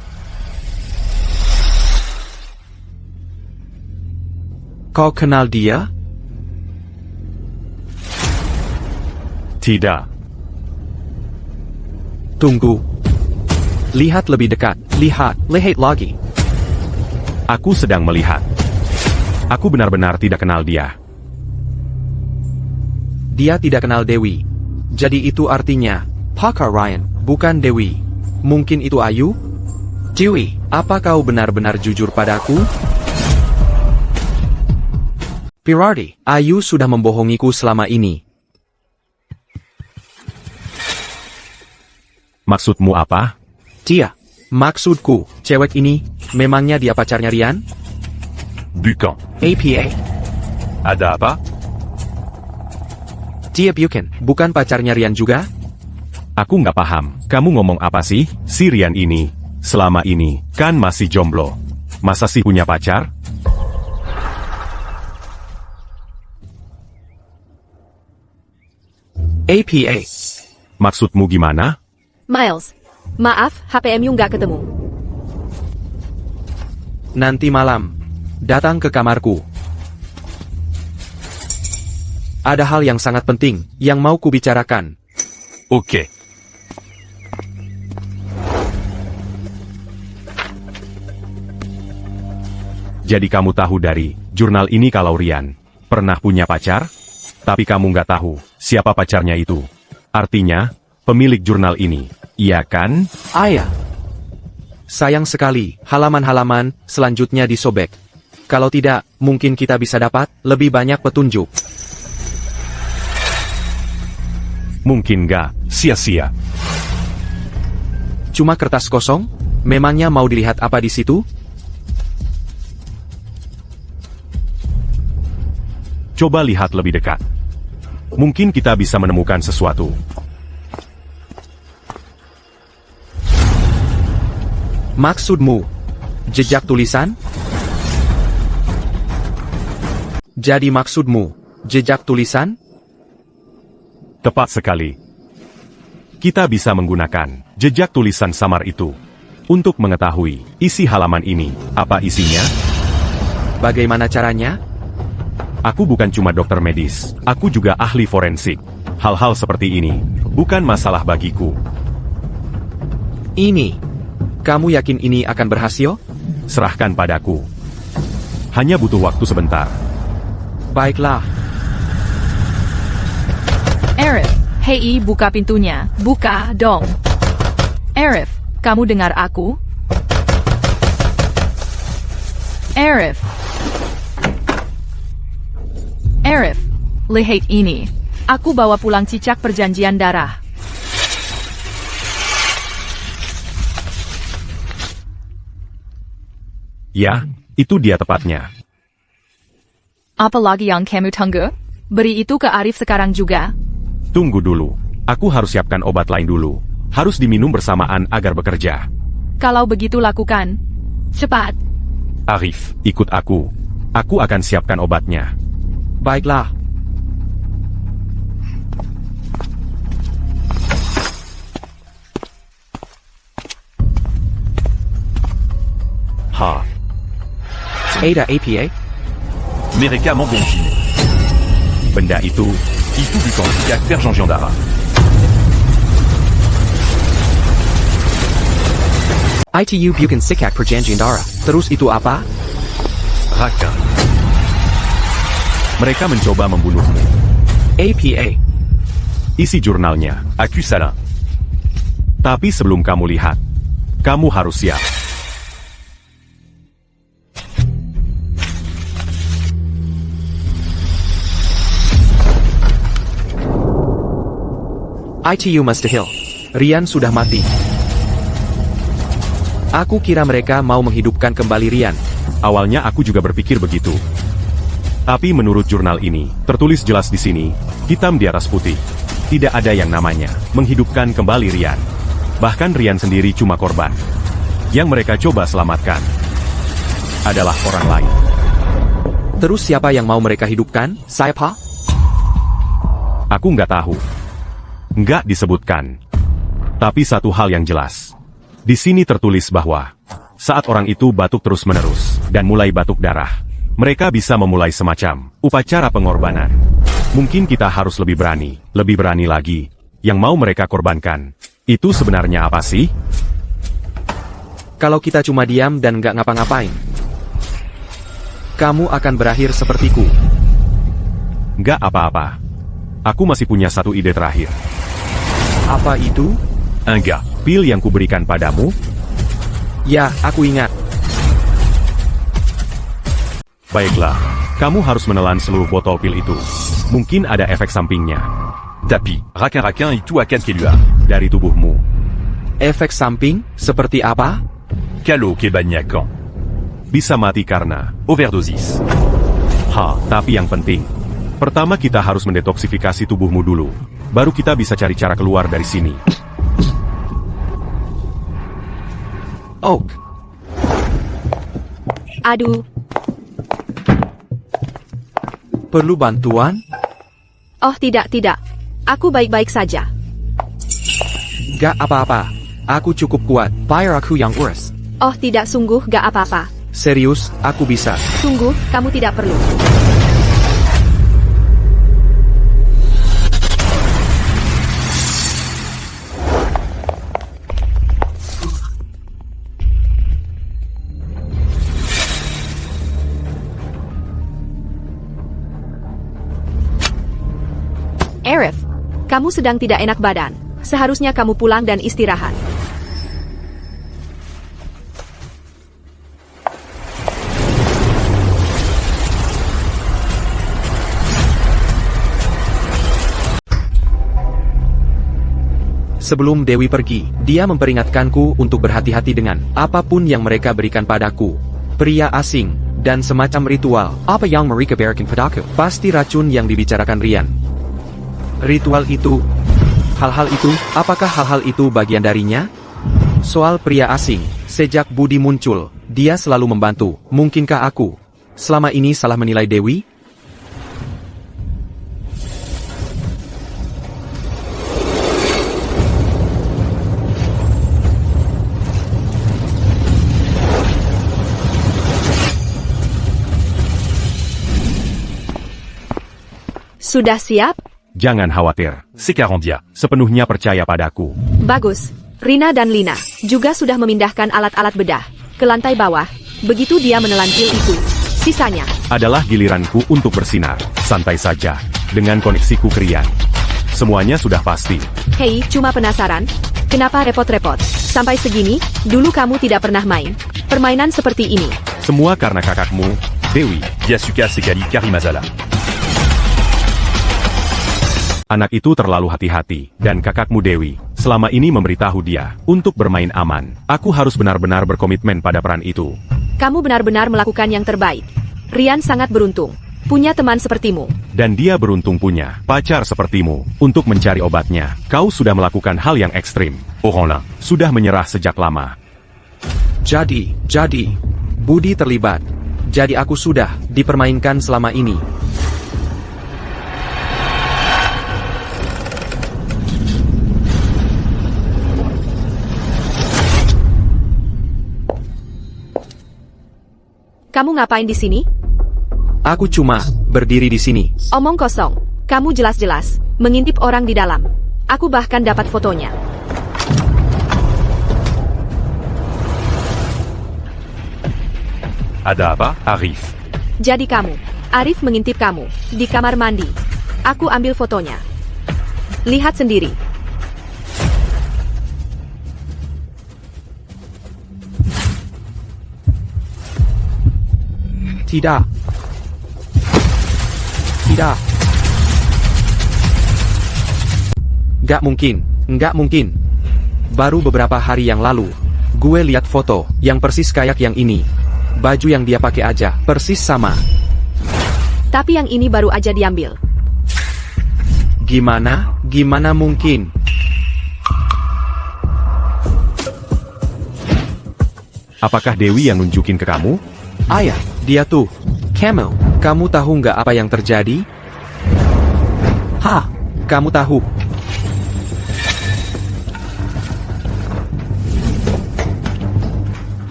Kau kenal dia? Tidak. Tunggu. Lihat lebih dekat. Lihat lagi. Aku sedang melihat. Aku benar-benar tidak kenal dia. Dia tidak kenal Dewi. Jadi itu artinya, Pakar Ryan, bukan Dewi. Mungkin itu Ayu? Dewi, apa kau benar-benar jujur padaku? Pirardi, Ayu sudah membohongiku selama ini. Maksudmu apa? Dia. Maksudku, cewek ini, memangnya dia pacarnya Rian? Bucan. APA. Ada apa? Dia Buchan, bukan pacarnya Rian juga? Aku nggak paham. Kamu ngomong apa sih? Si Rian ini, selama ini, kan masih jomblo. Masa sih punya pacar? APA. Maksudmu gimana? Miles, maaf, HPMU nggak ketemu. Nanti malam, datang ke kamarku. Ada hal yang sangat penting, yang mau kubicarakan. Ok. Jadi kamu tahu dari jurnal ini kalau Rian pernah punya pacar? Tapi kamu nggak tahu siapa pacarnya itu. Artinya, pemilik jurnal ini, iya kan? Ayah. Sayang sekali, halaman-halaman selanjutnya disobek. Kalau tidak, mungkin kita bisa dapat lebih banyak petunjuk. Mungkin nggak, sia-sia. Cuma kertas kosong? Memangnya mau dilihat apa di situ? Coba lihat lebih dekat. Mungkin kita bisa menemukan sesuatu. Maksudmu, jejak tulisan? Jadi maksudmu, jejak tulisan? Tepat sekali. Kita bisa menggunakan jejak tulisan samar itu untuk mengetahui isi halaman ini. Apa isinya? Bagaimana caranya? Aku bukan cuma dokter medis, aku juga ahli forensik. Hal-hal seperti ini bukan masalah bagiku. Ini. Kamu yakin ini akan berhasil? Serahkan padaku. Hanya butuh waktu sebentar. Baiklah. Arif, hei buka pintunya, buka dong. Arif, kamu dengar aku? Arif. Arif, lihat ini. Aku bawa pulang cicak perjanjian darah. Ya, itu dia tepatnya. Apa lagi yang kamu tunggu? Beri itu ke Arif sekarang juga. Tunggu dulu. Aku harus siapkan obat lain dulu. Harus diminum bersamaan agar bekerja. Kalau begitu lakukan. Cepat. Arif, ikut aku. Aku akan siapkan obatnya. Baiklah. Ha. Ada APA? Mereka Mangongine. Benda itu Bucan. Caractère Jean Dara. ITU Buchan Sikak Perjanjian Darah. Terus itu apa? Raka. mereka mencoba membunuhmu. APA. Isi jurnalnya. Accusala. Tapi sebelum kamu lihat, kamu harus siap. ITU must heal. Rian sudah mati. Aku kira mereka mau menghidupkan kembali Rian. Awalnya aku juga berpikir begitu. Tapi menurut jurnal ini, tertulis jelas di sini, hitam di atas putih. Tidak ada yang namanya menghidupkan kembali Rian. Bahkan Rian sendiri cuma korban. Yang mereka coba selamatkan adalah orang lain. Terus siapa yang mau mereka hidupkan? Siapa? Aku nggak tahu. Nggak disebutkan. Tapi satu hal yang jelas. Di sini tertulis bahwa saat orang itu batuk terus-menerus dan mulai batuk darah, mereka bisa memulai semacam upacara pengorbanan. Mungkin kita harus lebih berani lagi. Yang mau mereka korbankan, itu sebenarnya apa sih? Kalau kita cuma diam dan nggak ngapa-ngapain, kamu akan berakhir sepertiku. Nggak apa-apa. Aku masih punya satu ide terakhir. Apa itu? Un gars, pil yang kuberikan padamu. Ya, aku ingat. Baiklah, kamu harus menelan seluruh botol pil itu. Mungkin ada efek sampingnya. Tapis, raquin et tout à Cankelua. Dari tubuhmu. Efek samping? Seperti apa? Calo Kebagnacan. Bisa mati karena Overdosis. Tapi yang penting, pertama kita harus mendetoksifikasi tubuhmu dulu. Baru kita bisa cari cara keluar dari sini. Oak. Aduh, Perlu bantuan? oh tidak. Aku baik-baik saja. Gak apa-apa. Aku cukup kuat. Biar aku yang urus. Oh tidak, sungguh gak apa-apa. Serius, aku bisa. Sungguh, kamu tidak perlu. Arif, kamu sedang tidak enak badan. Seharusnya kamu pulang dan istirahat. Sebelum Dewi pergi, dia memperingatkanku untuk berhati-hati dengan apapun yang mereka berikan padaku. Pria asing, dan semacam ritual. Apa yang mereka berikan padaku? Pasti racun yang dibicarakan Rian. Ritual itu, hal-hal itu, apakah hal-hal itu bagian darinya? Soal pria asing, sejak Budi muncul, dia selalu membantu. Mungkinkah aku selama ini salah menilai Dewi? Sudah siap? Jangan khawatir. C'est Carandia. Sepenuhnya percaya padaku. Bagus. Rina dan Lina juga sudah memindahkan alat-alat bedah ke lantai bawah. Begitu dia menelan pil itu, sisanya Adalah giliranku untuk bersinar. Santai saja. Dengan koneksiku ke Rian. Semuanya sudah pasti. Hei, cuma penasaran. Kenapa repot-repot? Sampai segini, dulu kamu tidak pernah main permainan seperti ini. Semua karena kakakmu, Dewi. Yasuka Sekali Karimazala. Anak itu terlalu hati-hati, dan kakakmu Dewi, selama ini memberitahu dia, untuk bermain aman. Aku harus benar-benar berkomitmen pada peran itu. Kamu benar-benar melakukan yang terbaik. Rian sangat beruntung punya teman sepertimu. Dan dia beruntung punya pacar sepertimu, untuk mencari obatnya. Kau sudah melakukan hal yang ekstrim. Oranlin. Sudah menyerah sejak lama. Jadi, Budi terlibat. Jadi aku sudah dipermainkan selama ini. Kamu ngapain di sini? Aku cuma berdiri di sini. Omong kosong. Kamu jelas-jelas mengintip orang di dalam. Aku bahkan dapat fotonya. Ada apa? Arif. Jadi kamu, Arif mengintip kamu di kamar mandi. Aku ambil fotonya. Lihat sendiri. Tidak. Gak mungkin. Baru beberapa hari yang lalu, Gue lihat foto, yang persis kayak yang ini. Baju yang dia pakai aja, persis sama. Tapi yang ini baru aja diambil. Gimana? Gimana mungkin? Apakah Dewi yang nunjukin ke kamu? Ayah, dia tuh. Camel, kamu tahu nggak apa yang terjadi? Hah, kamu tahu?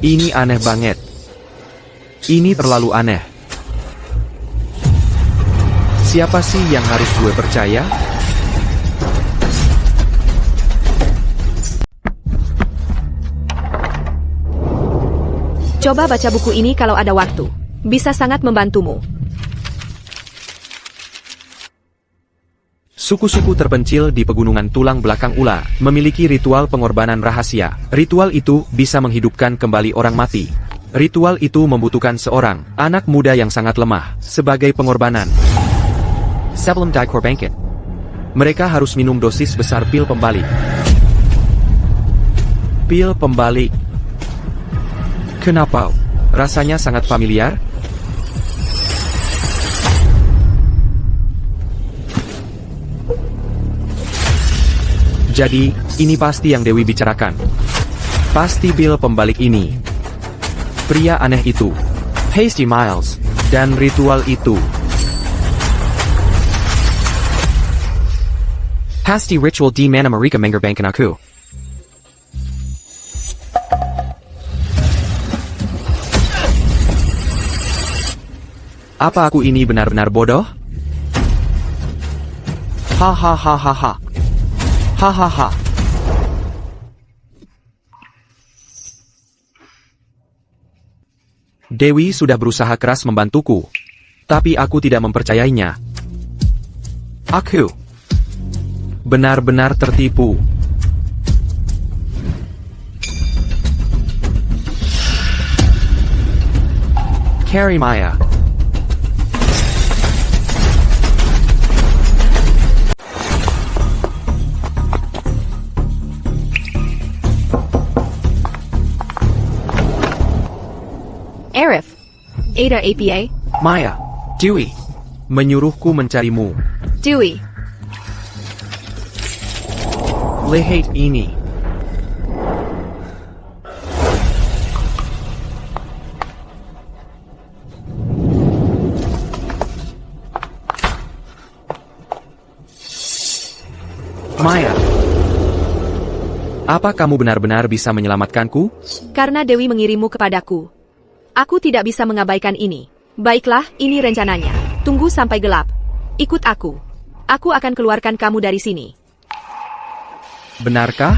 Ini aneh banget. Ini terlalu aneh. Siapa sih yang harus gue percaya? Coba baca buku ini kalau ada waktu. Bisa sangat membantumu. Suku-suku terpencil di pegunungan tulang belakang Ula memiliki ritual pengorbanan rahasia. Ritual itu bisa menghidupkan kembali orang mati. Ritual itu membutuhkan seorang anak muda yang sangat lemah sebagai pengorbanan. Sebelum dikorbankan, mereka harus minum dosis besar pil pembalik. Pil pembalik. Kenapa? Rasanya sangat familiar. Jadi, ini pasti yang Dewi bicarakan. Pasti pil pembalik ini. Pria aneh itu. Hasty Miles. Dan ritual itu. Hasty ritual di mana mereka mengorbankan aku. Apa aku ini benar-benar bodoh? Hahaha. Hahaha. Dewi sudah berusaha keras membantuku, tapi aku tidak mempercayainya. Aku benar-benar tertipu. Carry Maya. Arif. Ada APA. Maya, Dewi, menyuruhku mencarimu. Dewey. Lihat ini. Maya, apa kamu benar-benar bisa menyelamatkanku? Karena Dewi mengirimmu kepadaku. Aku tidak bisa mengabaikan ini. Baiklah, ini rencananya. Tunggu sampai gelap. Ikut aku. Aku akan keluarkan kamu dari sini. Benarkah?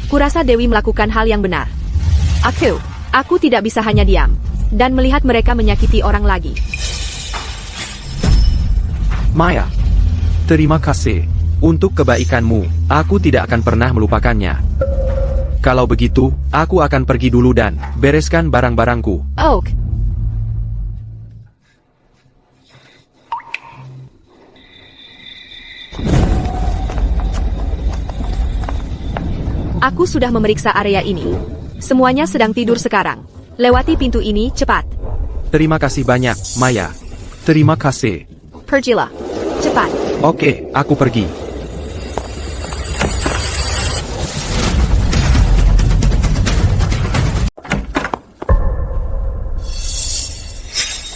Kurasa Dewi melakukan hal yang benar. Aku tidak bisa hanya diam. Dan melihat mereka menyakiti orang lagi. Maya, terima kasih. Untuk kebaikanmu, aku tidak akan pernah melupakannya. Kalau begitu, aku akan pergi dulu dan bereskan barang-barangku. Oak. Aku sudah memeriksa area ini. Semuanya sedang tidur sekarang. Lewati pintu ini, cepat. Terima kasih banyak, Maya. Terima kasih. Pergilah. Cepat. Oke, aku pergi.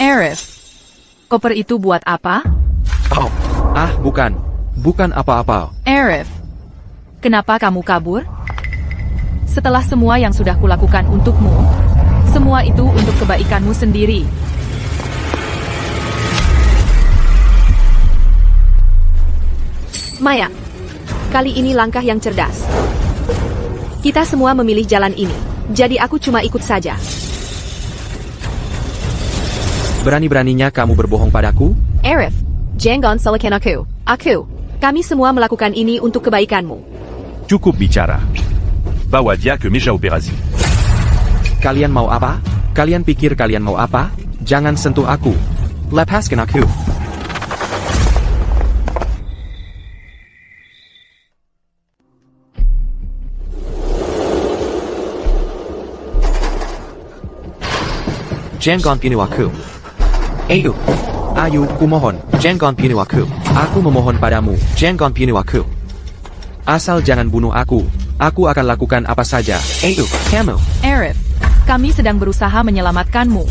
Arif. Koper itu buat apa? Oh, bukan. Bukan apa-apa. Arif. Kenapa kamu kabur? Setelah semua yang sudah kulakukan untukmu, semua itu untuk kebaikanmu sendiri. Maya. Kali ini langkah yang cerdas. Kita semua memilih jalan ini. Jadi aku cuma ikut saja. Berani-beraninya kamu berbohong padaku? Arif. Jangan salahkan aku. Kami semua melakukan ini untuk kebaikanmu. Cukup bicara. Bawa dia ke meja operasi. Kalian mau apa? Kalian pikir kalian mau apa? Jangan sentuh aku. Lepaskan aku. jangan bunuh aku. Ayu, kumohon, jangan bunuh aku. Aku memohon padamu, jangan bunuh aku. Asal jangan bunuh aku akan lakukan apa saja. Kamu. Arif, kami sedang berusaha menyelamatkanmu.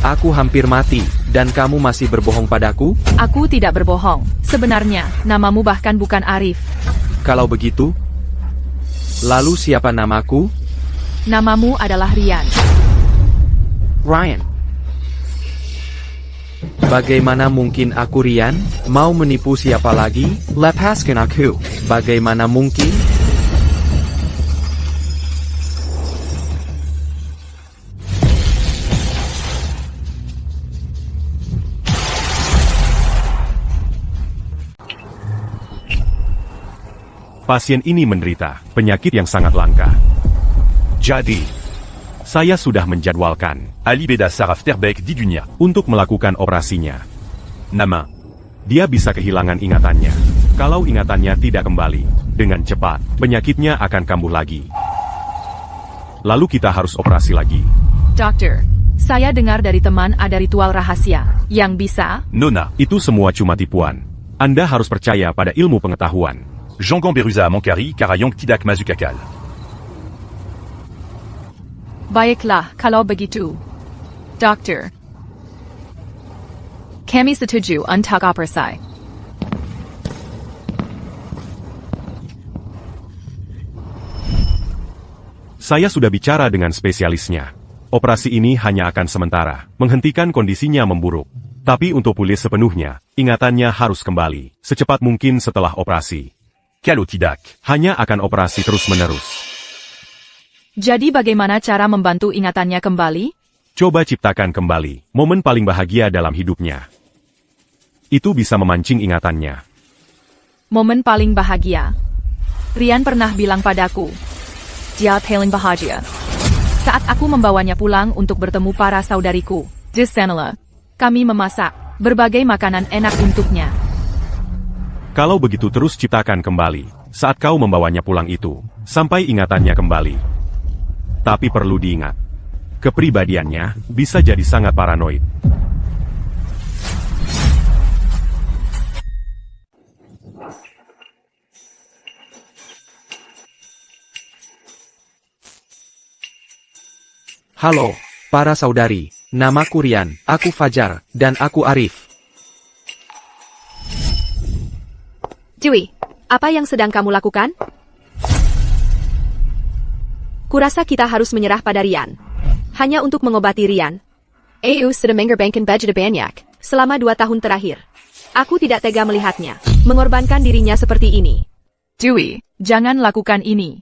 Aku hampir mati, dan kamu masih berbohong padaku? Aku tidak berbohong. Sebenarnya, namamu bahkan bukan Arif. Kalau begitu, lalu siapa namaku? Namamu adalah Rian. Ryan. Bagaimana mungkin aku Rian? Mau menipu siapa lagi? Lepaskan aku. Bagaimana mungkin? Pasien ini menderita penyakit yang sangat langka. Jadi, saya sudah menjadwalkan Ali Beda Saraf Terbaik di dunia. untuk melakukan operasinya. Nama. Dia bisa kehilangan ingatannya. Kalau ingatannya tidak kembali dengan cepat, penyakitnya akan kambuh lagi. Lalu kita harus operasi lagi. Dokter, saya dengar dari teman ada ritual rahasia yang bisa. Nona. Itu semua cuma tipuan. Anda harus percaya pada ilmu pengetahuan. Jangan Beruza Mankari Karayong Tidak Mazukakal. Baiklah, kalau begitu. Dokter, kami setuju untuk operasi. Saya sudah bicara dengan spesialisnya. Operasi ini hanya akan sementara, menghentikan kondisinya memburuk. Tapi untuk pulih sepenuhnya, ingatannya harus kembali, secepat mungkin setelah operasi. Kalau tidak, Hanya akan operasi terus-menerus. Jadi bagaimana cara membantu ingatannya kembali? Coba ciptakan kembali momen paling bahagia dalam hidupnya. Itu bisa memancing ingatannya. Momen paling bahagia. Rian pernah bilang padaku, dia paling bahagia saat aku membawanya pulang untuk bertemu para saudariku. Di sana, kami memasak berbagai makanan enak untuknya. Kalau begitu terus ciptakan kembali, saat kau membawanya pulang itu, sampai ingatannya kembali. Tapi perlu diingat, kepribadiannya bisa jadi sangat paranoid. Halo, para saudari. Namaku Rian, aku Fajar, dan aku Arif. Dewi, apa yang sedang kamu lakukan? Kurasa kita harus menyerah pada Rian. Hanya untuk mengobati Rian. Sedang mengorbankan budget banyak selama 2 tahun terakhir. Aku tidak tega melihatnya mengorbankan dirinya seperti ini. Dewi, jangan lakukan ini.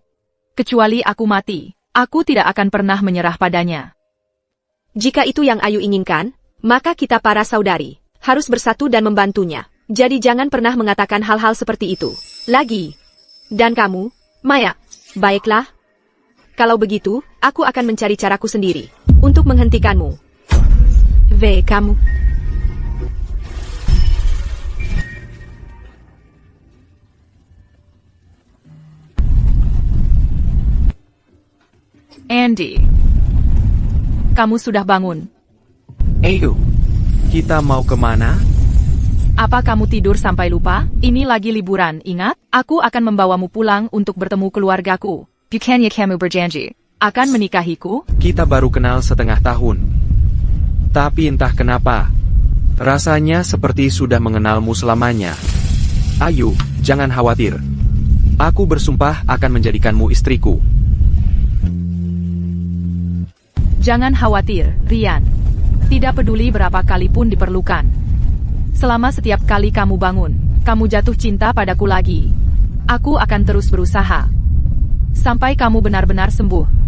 Kecuali aku mati, aku tidak akan pernah menyerah padanya. Jika itu yang Ayu inginkan, maka kita para saudari harus bersatu dan membantunya. Jadi jangan pernah mengatakan hal-hal seperti itu lagi. Dan kamu, Maya, baiklah. Kalau begitu, aku akan mencari caraku sendiri untuk menghentikanmu. Kamu. Andy, kamu sudah bangun. Kita mau kemana? Apa kamu tidur sampai lupa? Ini lagi liburan, ingat? Aku akan membawamu pulang untuk bertemu keluargaku. Bukannya kamu berjanji akan menikahiku? Kita baru kenal setengah tahun. Tapi entah kenapa, rasanya seperti sudah mengenalmu selamanya. Ayu, jangan khawatir. Aku bersumpah akan menjadikanmu istriku. Jangan khawatir, Rian. Tidak peduli berapa kali pun diperlukan. Selama setiap kali kamu bangun, kamu jatuh cinta padaku lagi. Aku akan terus berusaha sampai kamu benar-benar sembuh.